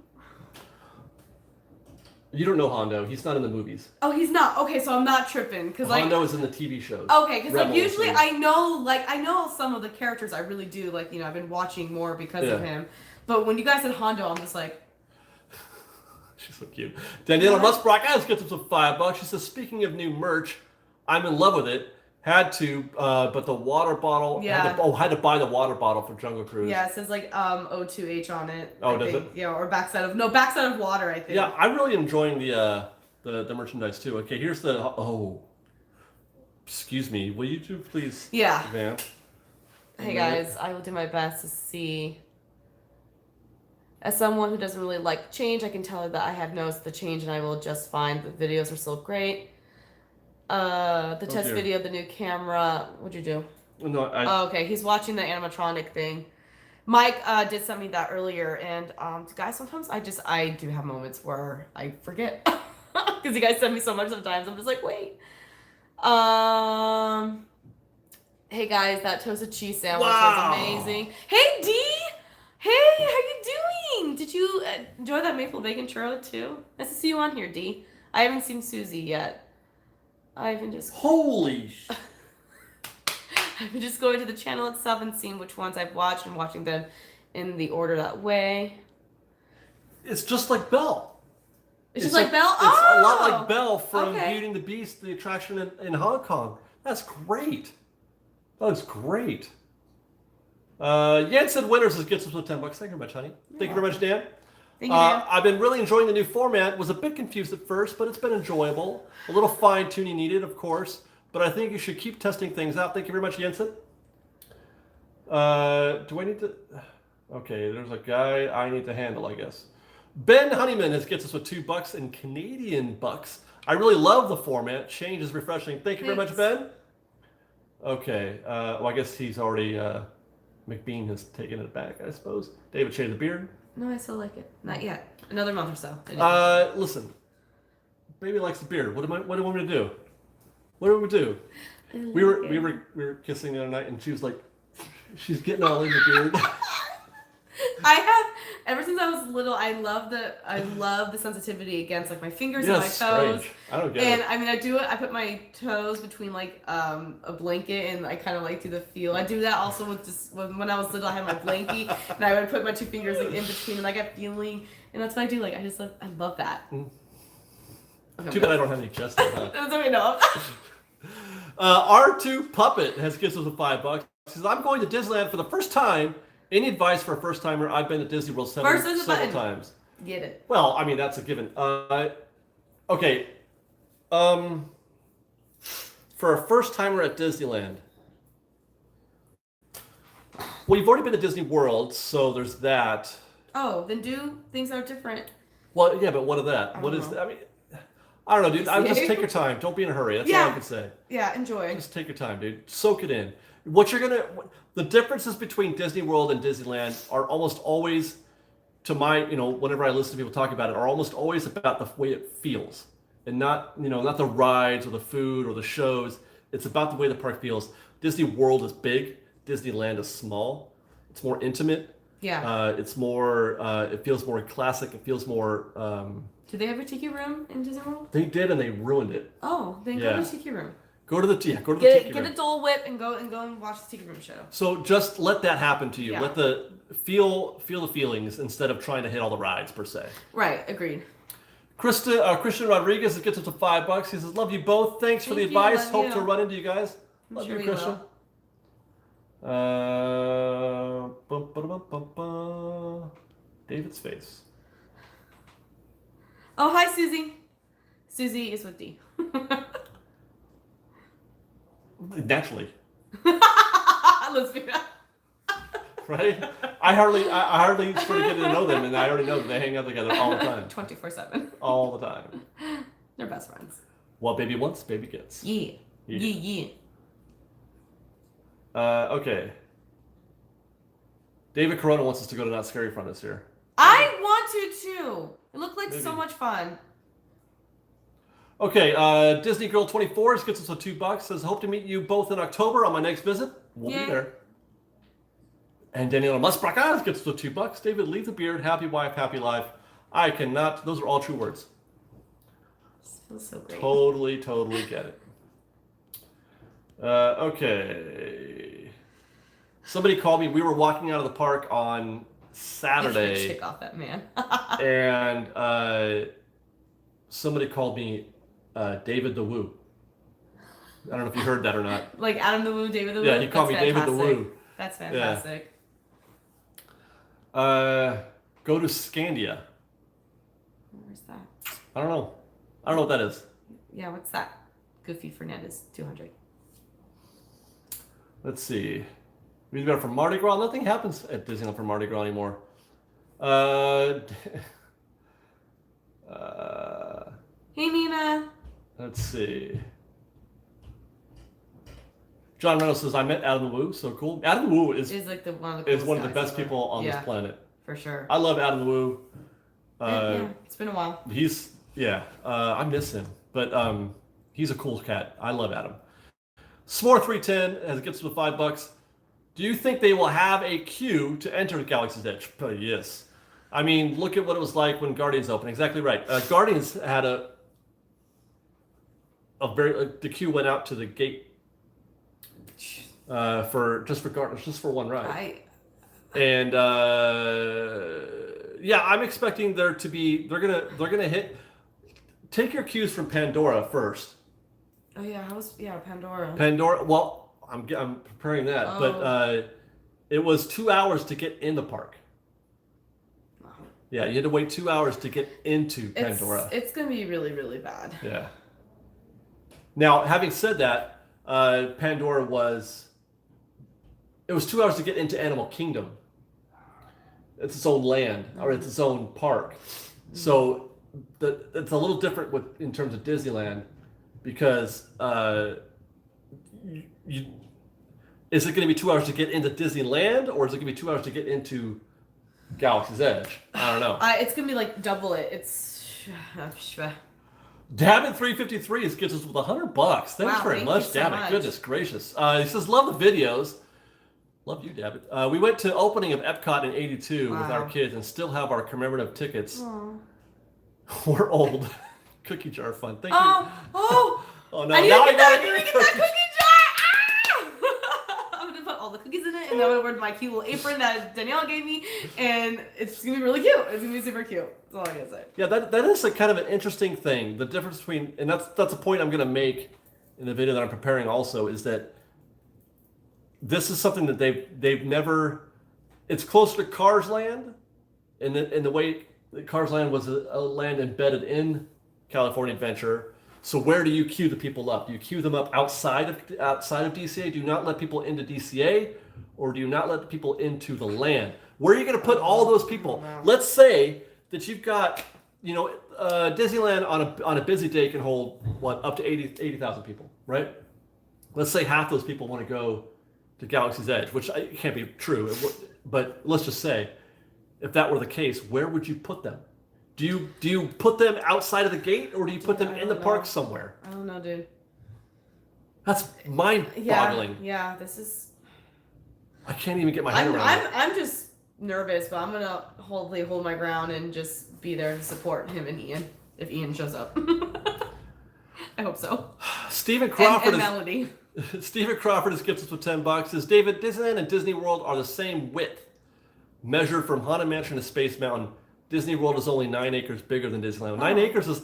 You don't know Hondo. He's not in the movies. Oh, he's not. Okay, so I'm not tripping because Hondo is in the TV shows. Okay, because like usually I know some of the characters. I really do. Like I've been watching more because of him. But when you guys said Hondo, I'm just like. She's so cute. Daniela Musbrock gets us some $5. She says, speaking of new merch, I'm in love with it. Had to, but the water bottle. Yeah. Had to buy the water bottle for Jungle Cruise. Yeah, it says like O2H on it. Oh, does it? Yeah, or backside of water, I think. Yeah, I'm really enjoying the merchandise too. Okay, here's the excuse me. Will you two please? Yeah. Vamp? Hey guys, I will do my best to see. As someone who doesn't really like change, I can tell her that I have noticed the change and I will just fine. The videos are still great. The test video, the new camera. What'd you do? No, okay. He's watching the animatronic thing. Mike did send me that earlier, and guys, sometimes I do have moments where I forget because you guys send me so much. Sometimes I'm just like, wait. Hey guys, that toasted cheese sandwich was Wow. amazing. Hey D, hey, how you doing? Did you enjoy that maple bacon churro too? Nice to see you on here, D. I haven't seen Susie yet. I've been just I've been just going to the channel itself and seeing which ones I've watched and watching them in the order that way. It's just like Belle. It's just like Belle? It's a lot like Belle from Beauty and the Beast, the attraction in Hong Kong. That's great. That was great. Jensen Winters gets us with $10. Thank you very much, honey. Thank you very much, Dan. Thank you, Dan. I've been really enjoying the new format. Was a bit confused at first, but it's been enjoyable. A little fine-tuning needed, of course. But I think you should keep testing things out. Thank you very much, Jensen. Do I need to... Okay, there's a guy I need to handle, I guess. Ben Honeyman gets us with $2 in Canadian bucks. I really love the format. Change is refreshing. Thank you very much, Ben. Okay. Well, I guess he's already... McBean has taken it back, I suppose. David shaved the beard. No, I still like it. Not yet. Another month or so. Listen. Baby likes the beard. What do you want me to do? What do we do? We were kissing the other night, and she was like, she's getting all in the beard. I have ever since I was little. I love the sensitivity against like my fingers and my toes. Strange. I don't get it. And I mean, I do it. I put my toes between like a blanket, and I kind of like do the feel. I do that also with just when I was little. I had my blankie, and I would put my 2 fingers like in between, and I got feeling. And that's what I do. Like I love that. Okay, too bad I don't have any chest hair. Huh? That's what I know. R2 Puppet has given us with $5. He says, I'm going to Disneyland for the first time. Any advice for a first timer? I've been to Disney World several times. Get it. Well, I mean, that's a given. Okay. For a first timer at Disneyland. Well, you've already been to Disney World, so there's that. Oh, then do things that are different. Well, yeah, but what of that? What is? I mean, I don't know, dude. Just take your time. Don't be in a hurry. That's all I can say. Yeah, enjoy. Just take your time, dude. Soak it in. The differences between Disney World and Disneyland are almost always, to my, whenever I listen to people talk about it, are almost always about the way it feels, and not the rides or the food or the shows. It's about the way the park feels. Disney World is big. Disneyland is small. It's more intimate. Yeah. It's more. It feels more classic. It feels more. Do they have a tiki room in Disney World? They did, and they ruined it. Oh, then go to the tiki room. Go to the tiki room. Get a Dole Whip and go and watch the tiki room show. So just let that happen to you. Yeah. Let the feel the feelings instead of trying to hit all the rides per se. Right. Agreed. Christian Rodriguez gets us to $5. He says, "Love you both. Thanks for the advice. Hope to run into you guys. Love you, Christian." David's face. Oh, hi, Susie. Susie is with D. Naturally. Let's be honest. Right? I hardly sort of get to know them, and I already know that they hang out together all the time. 24/7. All the time. They're best friends. What baby wants, baby gets. Yeah. Okay. David Corona wants us to go to Not Scary Front this year. I want to too. It looked like so much fun. Okay, Disney Girl 24 gets us a $2. Says, hope to meet you both in October on my next visit. We'll be there. And Daniela Musbrakas gets us a $2. David, leave the beard. Happy wife, happy life. I cannot. Those are all true words. This feels so great. Totally get it. Okay. Somebody called me. We were walking out of the park on Saturday. Kick off that man. And somebody called me David the Woo. I don't know if you heard that or not. Like Adam the Woo, David the Woo? Yeah, he called me David the Woo. That's fantastic. Yeah. Go to Scandia. Where's that? I don't know what that is. Yeah, what's that? Goofy Fernandez, 200. Let's see. We've been for Mardi Gras. Nothing happens at Disneyland for Mardi Gras anymore. Hey, Nina. Let's see. John Reynolds says, I met Adam the Woo. So cool. Adam the Woo is like one of the best people on this planet. For sure. I love Adam the Woo. Yeah, it's been a while. I miss him. But He's a cool cat. I love Adam. S'more310 has gifts with $5. Do you think they will have a queue to enter Galaxy's Edge? Yes. I mean, look at what it was like when Guardians opened. Exactly right. Guardians had the queue went out to the gate just for one ride. And yeah, I'm expecting there to be they're gonna hit. Take your cues from Pandora first. Oh yeah, Pandora. Pandora. Well, I'm preparing that, but it was 2 hours to get in the park. Wow. Yeah, you had to wait 2 hours to get into Pandora. It's gonna be really, really bad. Yeah. Now, having said that, Pandora it was 2 hours to get into Animal Kingdom. It's its own land, or it's its own park. So it's a little different in terms of Disneyland, because is it going to be 2 hours to get into Disneyland, or is it going to be 2 hours to get into Galaxy's Edge? I don't know. It's going to be like double it. It's Dabbit353 has gets us with $100. Thanks very much, Dabbit. Goodness gracious. He says, love the videos. Love you, Dabbit. We went to opening of Epcot in '82 with our kids and still have our commemorative tickets. Aww. We're old. Cookie jar fun. Thank you. Oh no! Now I gotta get that cookie jar. I'm gonna put all the cookies in it, and then I'm gonna wear my cute little apron that Danielle gave me, and it's gonna be really cute. It's gonna be super cute. That's all I gotta say. Yeah, that is a kind of an interesting thing. The difference between, and that's a point I'm gonna make in the video that I'm preparing. Also, is that this is something that they've never. It's closer to Cars Land, in the way Cars Land was a land embedded in California Adventure. So where do you queue the people up? Do you queue them up outside of DCA? Do you not let people into DCA, or do you not let people into the land? Where are you going to put all those people? Let's say that you've got, Disneyland on a busy day can hold up to 80,000 people, right? Let's say half those people want to go to Galaxy's Edge, which can't be true. But let's just say, if that were the case, where would you put them? Do you put them outside of the gate, or do you put them in the park somewhere? I don't know, dude. That's mind-boggling. Yeah, this is. I can't even get my head around it. I'm just nervous, but I'm gonna hopefully hold my ground and just be there to support him and Ian if Ian shows up. I hope so. Stephen Crawford and Melody. Stephen Crawford has gifted us with $10. Says, David, Disneyland and Disney World are the same width, measured from Haunted Mansion to Space Mountain. Disney World is only 9 acres bigger than Disneyland. 9 acres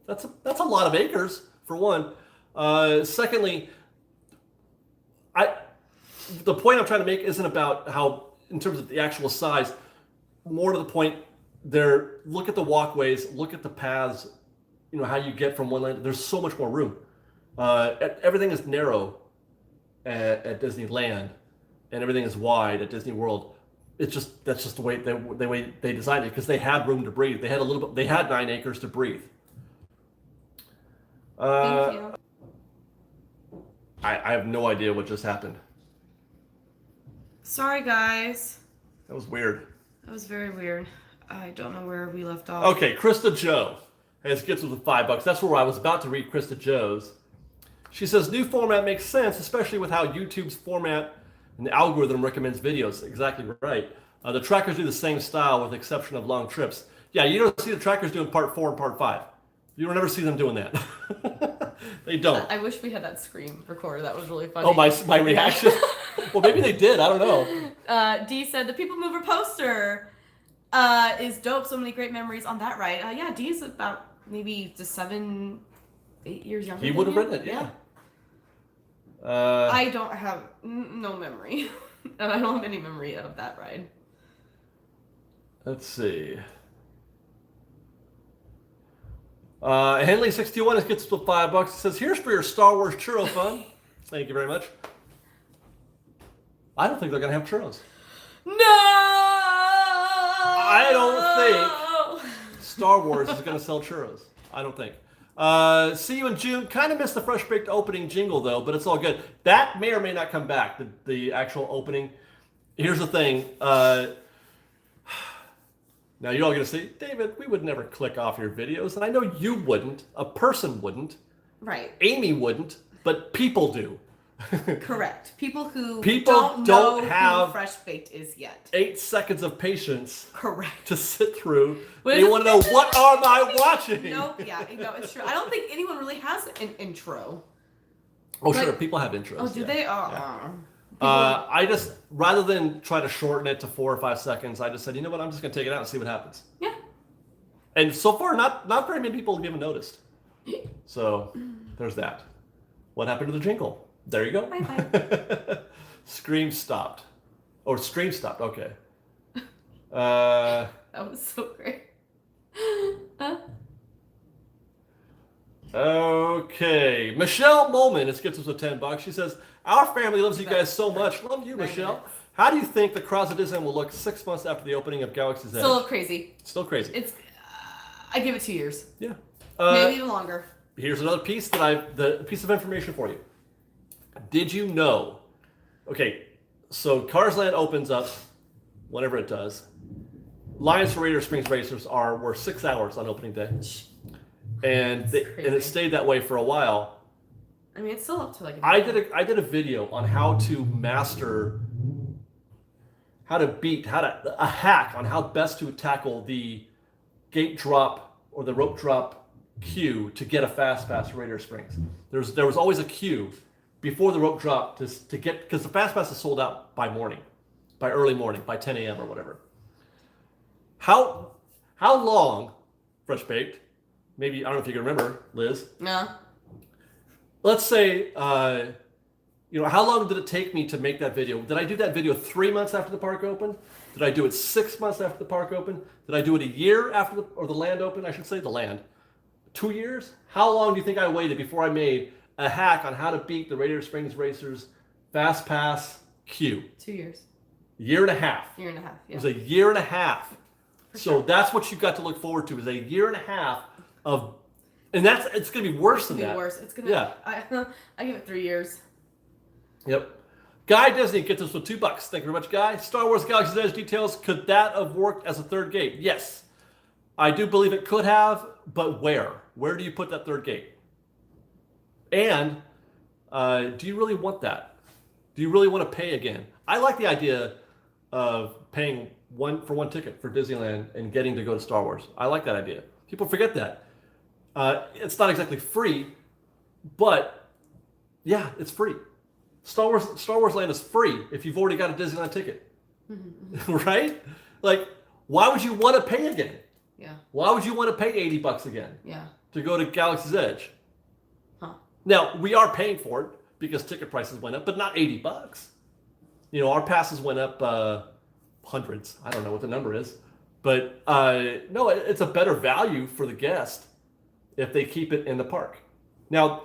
that's a lot of acres, for one. Secondly, the point I'm trying to make isn't about how, in terms of the actual size, more to the point, look at the walkways, look at the paths, how you get from one land. There's so much more room. Everything is narrow at Disneyland, and everything is wide at Disney World. That's just the way they designed it, because they had room to breathe. They had 9 acres to breathe. Thank you. I have no idea what just happened. Sorry, guys. That was weird. That was very weird. I don't know where we left off. Okay, Krista Joe has gifts with $5. That's where I was about to read Krista Joe's. She says, new format makes sense, especially with how YouTube's format and the algorithm recommends videos. Exactly right. The trackers do the same style with the exception of long trips. Yeah, you don't see the trackers doing part 4 and part 5. You don't ever see them doing that. They don't. I wish we had that screen recorder. That was really funny. Oh, my reaction? Well, maybe they did. I don't know. D said, the People Mover poster is dope. So many great memories on that ride. Yeah, D is about maybe just 7, 8 years younger. He would have written it, yeah. I don't have no memory. And I don't have any memory of that ride. Let's see. Henley61 gets us $5. It says, here's for your Star Wars churro fun. Thank you very much. I don't think they're going to have churros. No! I don't think Star Wars is going to sell churros. I don't think. See you in June. Kind of missed the Fresh Baked opening jingle, though, but it's all good. That may or may not come back, the actual opening. Here's the thing. Now, you're all going to say, David, we would never click off your videos. And I know you wouldn't. A person wouldn't. Right. Amy wouldn't, but people do. Correct. People who People don't have who Fresh Baked is yet. 8 seconds of patience. Correct. To sit through. They want to know, what am I watching? Nope. Yeah. No, it's true. I don't think anyone really has an intro. Oh, sure. People have intros. Oh, do they? Yeah. I just, rather than try to shorten it to 4 or 5 seconds, I just said, you know what? I'm just going to take it out and see what happens. Yeah. And so far, not very many people have even noticed. So there's that. What happened to the jingle? There you go. Bye-bye. Scream stopped. Or stream stopped. Okay. That was so great. Okay. Michelle Molman, it gets us with $10. She says, our family loves you guys so much. Love you, Michelle. How do you think the crowds at Disneyland will look 6 months after the opening of Galaxy's Edge? Still crazy. Still crazy. It's. I give it 2 years. Yeah. Maybe even longer. Here's another piece the piece of information for you. Did you know? Okay, so Cars Land opens up whenever it does. Lions for Radiator Springs Racers were 6 hours on opening day, and it stayed that way for a while. I mean, it's still up to like. I did a video on how to master, a hack on how best to tackle the gate drop or the rope drop queue to get a fast pass to Radiator Springs. There was always a queue before the rope drop to get, because the fast pass is sold out by early morning, by 10 a.m. or whatever. How long, Fresh Baked? Maybe, I don't know if you can remember, Liz. No. Let's say, how long did it take me to make that video? Did I do that video 3 months after the park opened? Did I do it 6 months after the park opened? Did I do it a year after the land opened? I should say the land. 2 years? How long do you think I waited before I made a hack on how to beat the Radiator Springs Racers Fast Pass queue? 2 years. Year and a half. Year and a half. Yeah. It was a year and a half. For so sure. That's what you've got to look forward to, is a year and a half of, and it's going to be worse than that. It's going to be worse. It's going to. I give it 3 years. Yep. Guy Disney gets us with $2. Thank you very much, Guy. Star Wars Galaxy's Edge details. Could that have worked as a third gate? Yes. I do believe it could have, but where? Where do you put that third gate? And do you really want that? Do you really want to pay again? I like the idea of paying for one ticket for Disneyland and getting to go to Star Wars. I like that idea. People forget that. It's not exactly free, but yeah, it's free. Star Wars Land is free if you've already got a Disneyland ticket. Right? Like, why would you want to pay again? Yeah. Why would you want to pay $80 again? Yeah. To go to Galaxy's Edge? Huh. Now, we are paying for it because ticket prices went up, but not $80. Our passes went up hundreds. I don't know what the number is. But no, it's a better value for the guest if they keep it in the park. Now,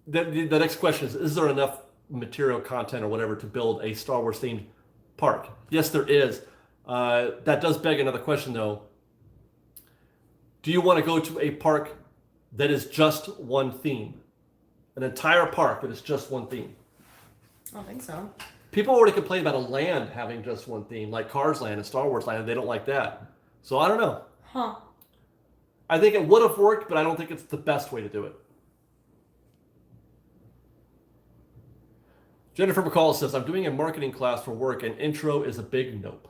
the next question is there enough material content or whatever to build a Star Wars themed park? Yes, there is. That does beg another question, though. Do you want to go to a park that is just one theme? An entire park that is just one theme? I don't think so. People already complain about a land having just one theme, like Cars Land and Star Wars Land, and they don't like that. So I don't know. Huh. I think it would have worked, but I don't think it's the best way to do it. Jennifer McCall says, I'm doing a marketing class for work, and intro is a big nope.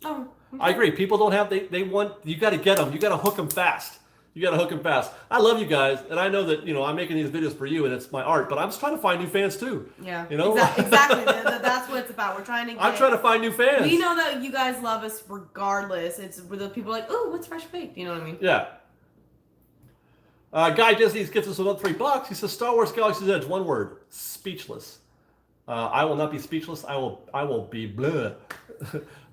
Oh. Okay. I agree. People don't have, they want, you got to get them. You got to hook them fast. You got to hook them fast. I love you guys, and I know that, I'm making these videos for you, and it's my art, but I'm just trying to find new fans too. Yeah. You know? Exactly. That's what it's about. We're trying to I'm trying to find new fans. We know that you guys love us regardless. It's where the people are like, oh, what's Fresh Baked? You know what I mean? Yeah. Guy Disney gets us about $3. He says, Star Wars Galaxy's Edge, one word, speechless. I will not be speechless. I will be blah.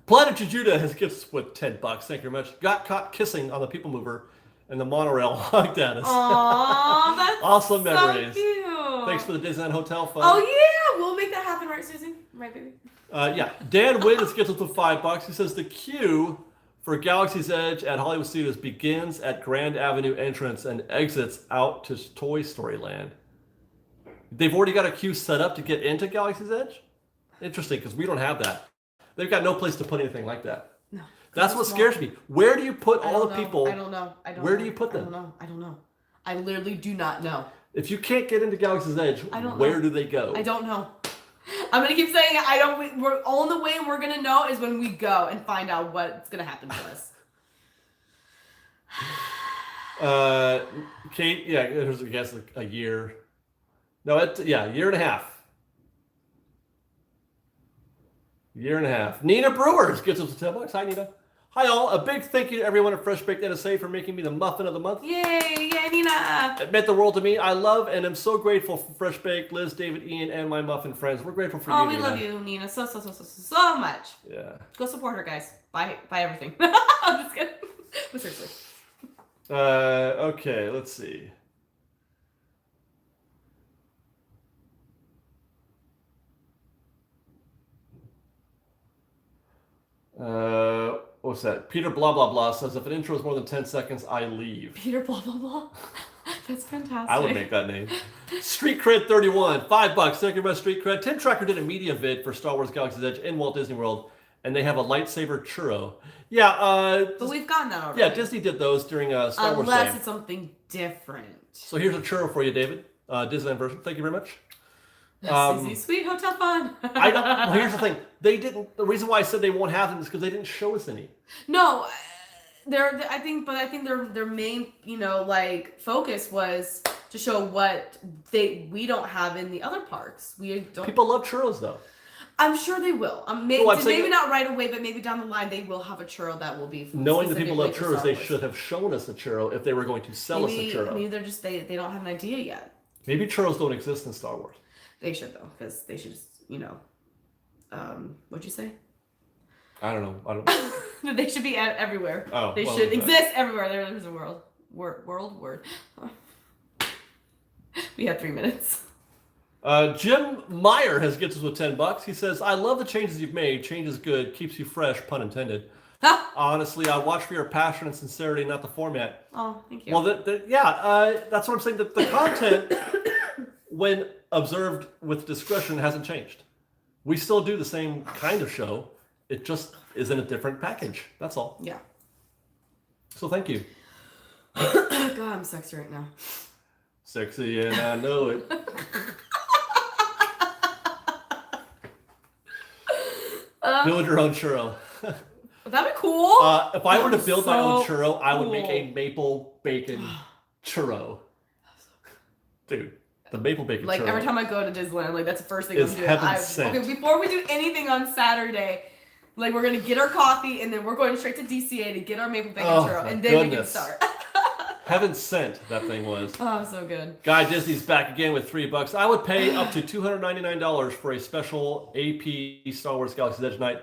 Planet Jujuda has gifts with $10. Thank you very much. Got caught kissing on the People Mover, and the monorail honked at us. Aww, that's awesome so memories. Cute. Thanks for the Disneyland Hotel fun. Oh yeah, we'll make that happen, right, Susan? Right, baby. Yeah. Dan Witt has gifts with $5. He says the queue for Galaxy's Edge at Hollywood Studios begins at Grand Avenue entrance and exits out to Toy Story Land. They've already got a queue set up to get into Galaxy's Edge? Interesting, because we don't have that. They've got no place to put anything like that. No. That's what scares me. Where do you put all the people? I don't know. Where do you put them? I don't know. I literally do not know. If you can't get into Galaxy's Edge, where do they go? I don't know. I'm gonna keep saying it. I don't. We're only way we're gonna know is when we go and find out what's gonna happen to us. Kate, yeah, there's I guess a year. No, year and a half. Year and a half. Nina Brewers gives us $10. Hi, Nina. Hi, all. A big thank you to everyone at Fresh Baked NSA for making me the muffin of the month. Yay, Nina. It meant the world to me. I love and am so grateful for Fresh Baked, Liz, David, Ian, and my muffin friends. We're grateful for you, Oh, we Nina. love you, Nina, so much. Yeah. Go support her, guys. Buy everything. I'm just kidding. But seriously. Okay, let's see. What's that? Peter blah blah blah says if an intro is more than 10 seconds, I leave. Peter blah blah blah. That's fantastic. I would make that name. Street Cred 31, $5. Thank you very much, Street Cred. Tim Tracker did a media vid for Star Wars Galaxy's Edge in Walt Disney World, and they have a lightsaber churro. Yeah, but we've gotten that already. Yeah, Disney did those during Star Wars Day. Unless it's something different. So here's a churro for you, David. Disneyland version. Thank you very much. Sweet hotel fun. Well, here's the thing. They didn't. The reason why I said they won't have them is because they didn't show us any. No, I think their main focus was to show what we don't have in the other parks. We don't. People love churros though. I'm sure they will. Maybe not right away, but maybe down the line they will have a churro that will be. Knowing that people love churros, they should have shown us a churro if they were going to sell us a churro. Maybe they're just they don't have an idea yet. Maybe churros don't exist in Star Wars. They should though, because they should just what'd you say? I don't know. They should be everywhere. Oh, they should exist everywhere. There's a word. We have 3 minutes. Jim Meyer has gets us with $10. He says, "I love the changes you've made. Change is good, keeps you fresh, pun intended. Honestly, I watch for your passion and sincerity, not the format." Oh, thank you. Well, that's what I'm saying. The content, when observed with discretion, hasn't changed. We still do the same kind of show. It just is in a different package. That's all. Yeah. So thank you. God, I'm sexy right now. Sexy, and I know it. Build your own churro. That'd be cool. If I were to build my own churro, I would make a maple bacon churro. Dude, the maple bacon churro. Every time I go to Disneyland, that's the first thing I'm doing. Heaven sent. Okay, before we do anything on Saturday, we're gonna get our coffee and then we're going straight to DCA to get our maple bacon churro, and then we can start. Heaven sent, that thing was. Oh, so good. Guy Disney's back again with $3. I would pay up to $299 for a special AP Star Wars Galaxy's Edge night.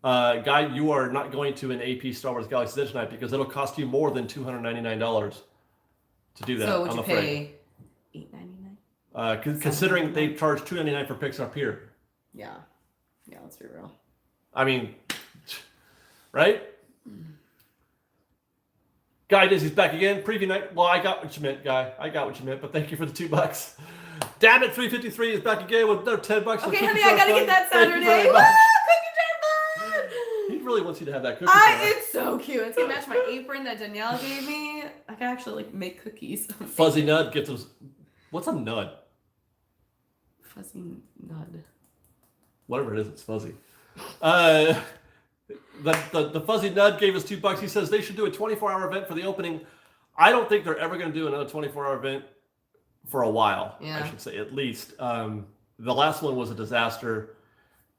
Guy, you are not going to an AP Star Wars Galaxy's Edge night because it'll cost you more than $299 to do that. So would you pay $8.99? Considering they charge $299 for Pixar Pier. Yeah, let's be real. I mean, right? Guy Disney's back again. Preview night. Well, I got what you meant, Guy. I got what you meant, but thank you for the $2. Damn it, 353 is back again with another $10. Okay, honey, I gotta get that Saturday. He really wants you to have that cookie. It's so cute. It's gonna match my apron that Danielle gave me. I can actually make cookies. Fuzzy Nud gets us. What's a nud? Fuzzy Nud. Whatever it is, it's fuzzy. The Fuzzy Nud gave us $2. He says they should do a 24-hour event for the opening. I don't think they're ever going to do another 24-hour event for a while. Yeah. I should say, at least. The last one was a disaster,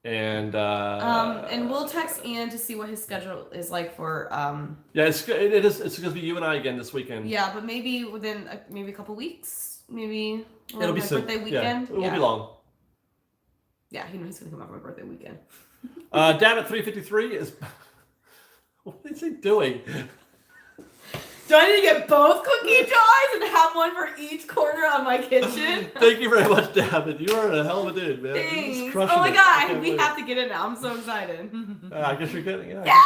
and we'll text Ian to see what his schedule is like for. Yeah, it's going to be you and I again this weekend. Yeah, but maybe within maybe a couple weeks, maybe. It'll be soon. Birthday weekend. Yeah, it won't be long. Yeah, he knows he's going to come out for my birthday weekend. Dad at 353 is. What is he doing? Do I need to get both cookie jars and have one for each corner of my kitchen? Thank you very much, David. You are a hell of a dude, man. Thanks. Oh my god, we have to get it now. I'm so excited. I guess you're kidding. Yeah.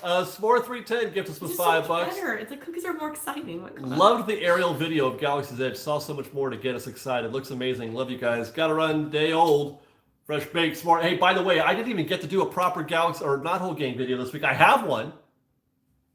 S'more 310 gives us with $5. Better. It's like cookies are more exciting. Loved the aerial video of Galaxy's Edge. Saw so much more to get us excited. Looks amazing. Love you guys. Gotta run. Day old. Fresh baked. S'more. Hey, by the way, I didn't even get to do a proper Galaxy or not whole game video this week. I have one.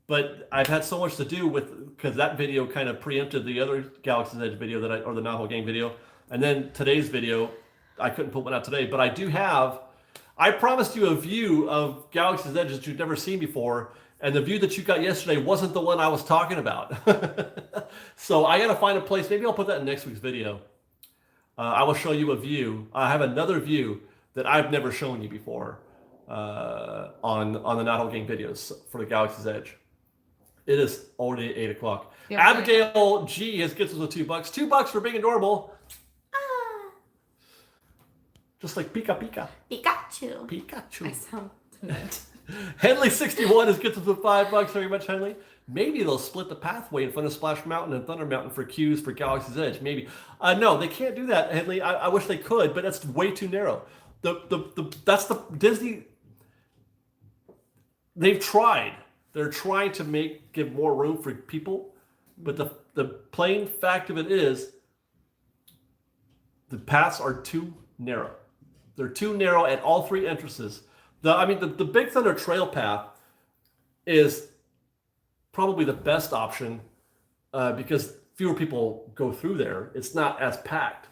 But I've had so much to do with, because that video kind of preempted the other Galaxy's Edge video or the Novel Gang video. And then today's video, I couldn't put one out today, but I promised you a view of Galaxy's Edge that you've never seen before. And the view that you got yesterday wasn't the one I was talking about. So I got to find a place. Maybe I'll put that in next week's video. I will show you a view. I have another view that I've never shown you before on the Not Whole Gang videos for the Galaxy's Edge. It is already 8 o'clock. Yeah, Abigail G has gets us with $2. $2 for being adorable. Just like Pika Pika. Pikachu. Pikachu. I sound meant. Henley61 is gets us with $5. Very much, Henley. Maybe they'll split the pathway in front of Splash Mountain and Thunder Mountain for queues for Galaxy's Edge. Maybe. No, they can't do that, Henley. I wish they could, but that's way too narrow. That's the Disney. They've tried. They're trying to give more room for people, but the plain fact of it is the paths are too narrow. They're too narrow at all three entrances. The Big Thunder Trail path is probably the best option because fewer people go through there. It's not as packed.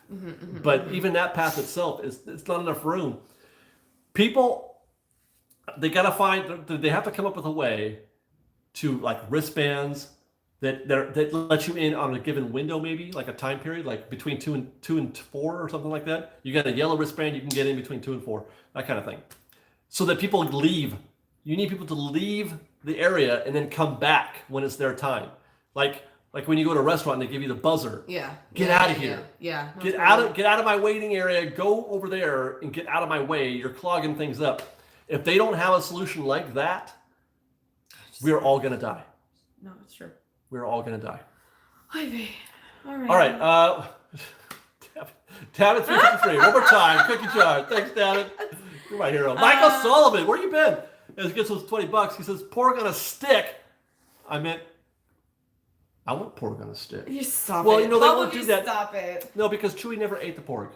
But even that path itself, it's not enough room. People, they have to come up with a way to, like, wristbands that let you in on a given window, maybe like a time period, like between 2 and 4 or something like that. You got a yellow wristband, you can get in between 2 and 4, that kind of thing. So that people leave. You need people to leave the area and then come back when it's their time. Like when you go to a restaurant and they give you the buzzer. Yeah. Get out of here. Yeah. Get out of my waiting area. Go over there and get out of my way. You're clogging things up. If they don't have a solution like that, we're all gonna die. No, it's true. We're all gonna die. All right. All right. David 353. One more time. Cookie jar. Thanks, David. You're my hero. Michael Sullivan, where you been? As gets us $20. He says, pork on a stick. I want pork on a stick. You stop well, it. You know, they won't do that. Stop it. No, because Chewie never ate the pork.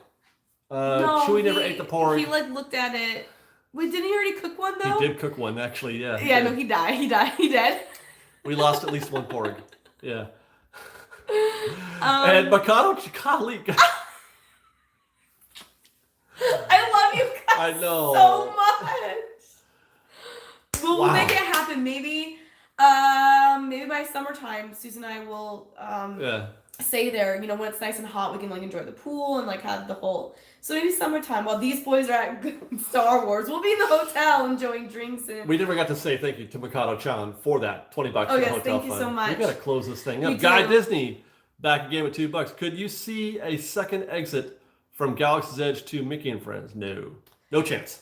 No, Chewie never ate the pork. He looked at it. Wait, didn't he already cook one though? He did cook one, actually, yeah. Yeah, no, he died. He dead. We lost at least one pork. Yeah. And Mikado, golly. I love you guys I know. so much. We'll make it happen. Maybe by summertime, Susan and I will stay there. You know, when it's nice and hot, we can enjoy the pool and have the whole. So maybe summertime, while these boys are at Star Wars, we'll be in the hotel enjoying drinks and. We never got to say thank you to Mikado-chan for that $20 for the hotel thank you fund. so much. We got to close this thing up. Guy Disney back again with $2. Could you see a second exit from Galaxy's Edge to Mickey and Friends? No chance.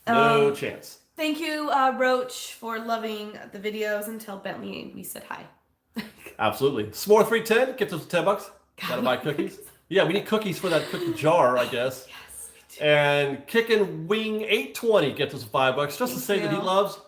No chance. Thank you, Roach, for loving the videos. And tell Bentley we said hi. Absolutely. S'more 310 gets us $10. Gotta buy cookies. Yeah, we need cookies for that cookie jar, I guess. Yes, we do. And Kickin' Wing 820 gets us $5 just to say that he loves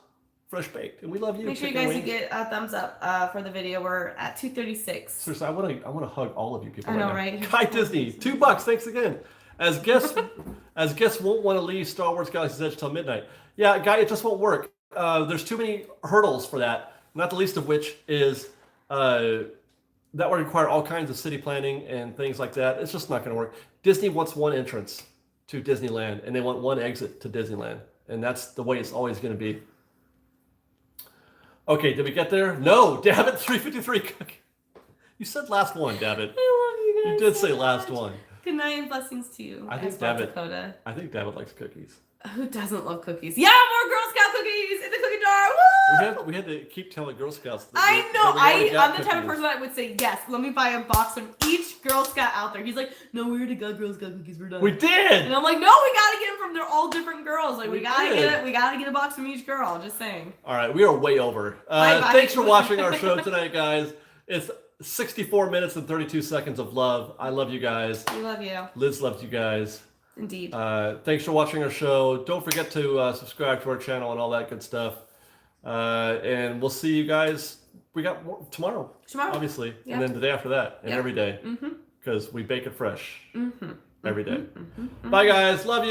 Fresh Baked, and we love you. Make sure you guys get a thumbs up for the video. We're at 236. Seriously, I want to hug all of you people. I know, right? Guy Disney, $2. Thanks again. As guests won't want to leave Star Wars Galaxy's Edge till midnight. Yeah, Guy, it just won't work. There's too many hurdles for that. Not the least of which is that would require all kinds of city planning and things like that. It's just not going to work. Disney wants one entrance to Disneyland, and they want one exit to Disneyland, and that's the way it's always going to be. Okay, did we get there? No, Dabbit 353. You said last one, Dabbit. I love you guys. You did so say last much. one. Good night and blessings to you. I think Dabbit likes cookies. Who doesn't love cookies? Yeah, more Girl Scout cookies in the cookie jar. Woo! We had to keep telling Girl Scouts. I know. I'm the type of person that would say yes. Let me buy a box from each Girl Scout out there. He's like, no, we already got Girl Scout cookies. We're done. We did. And I'm like, no, we gotta get them from. They're all different girls. Like we gotta get it. We gotta get a box from each girl. Just saying. All right, we are way over. Bye. Thanks for watching our show tonight, guys. It's 64 minutes and 32 seconds of love. I love you guys. We love you. Liz loves you guys. Indeed. Thanks for watching our show. Don't forget to subscribe to our channel and all that good stuff. And we'll see you guys. We got more tomorrow, obviously, and then the day after that, and every day, because we bake it fresh every day. Bye, guys. Love you.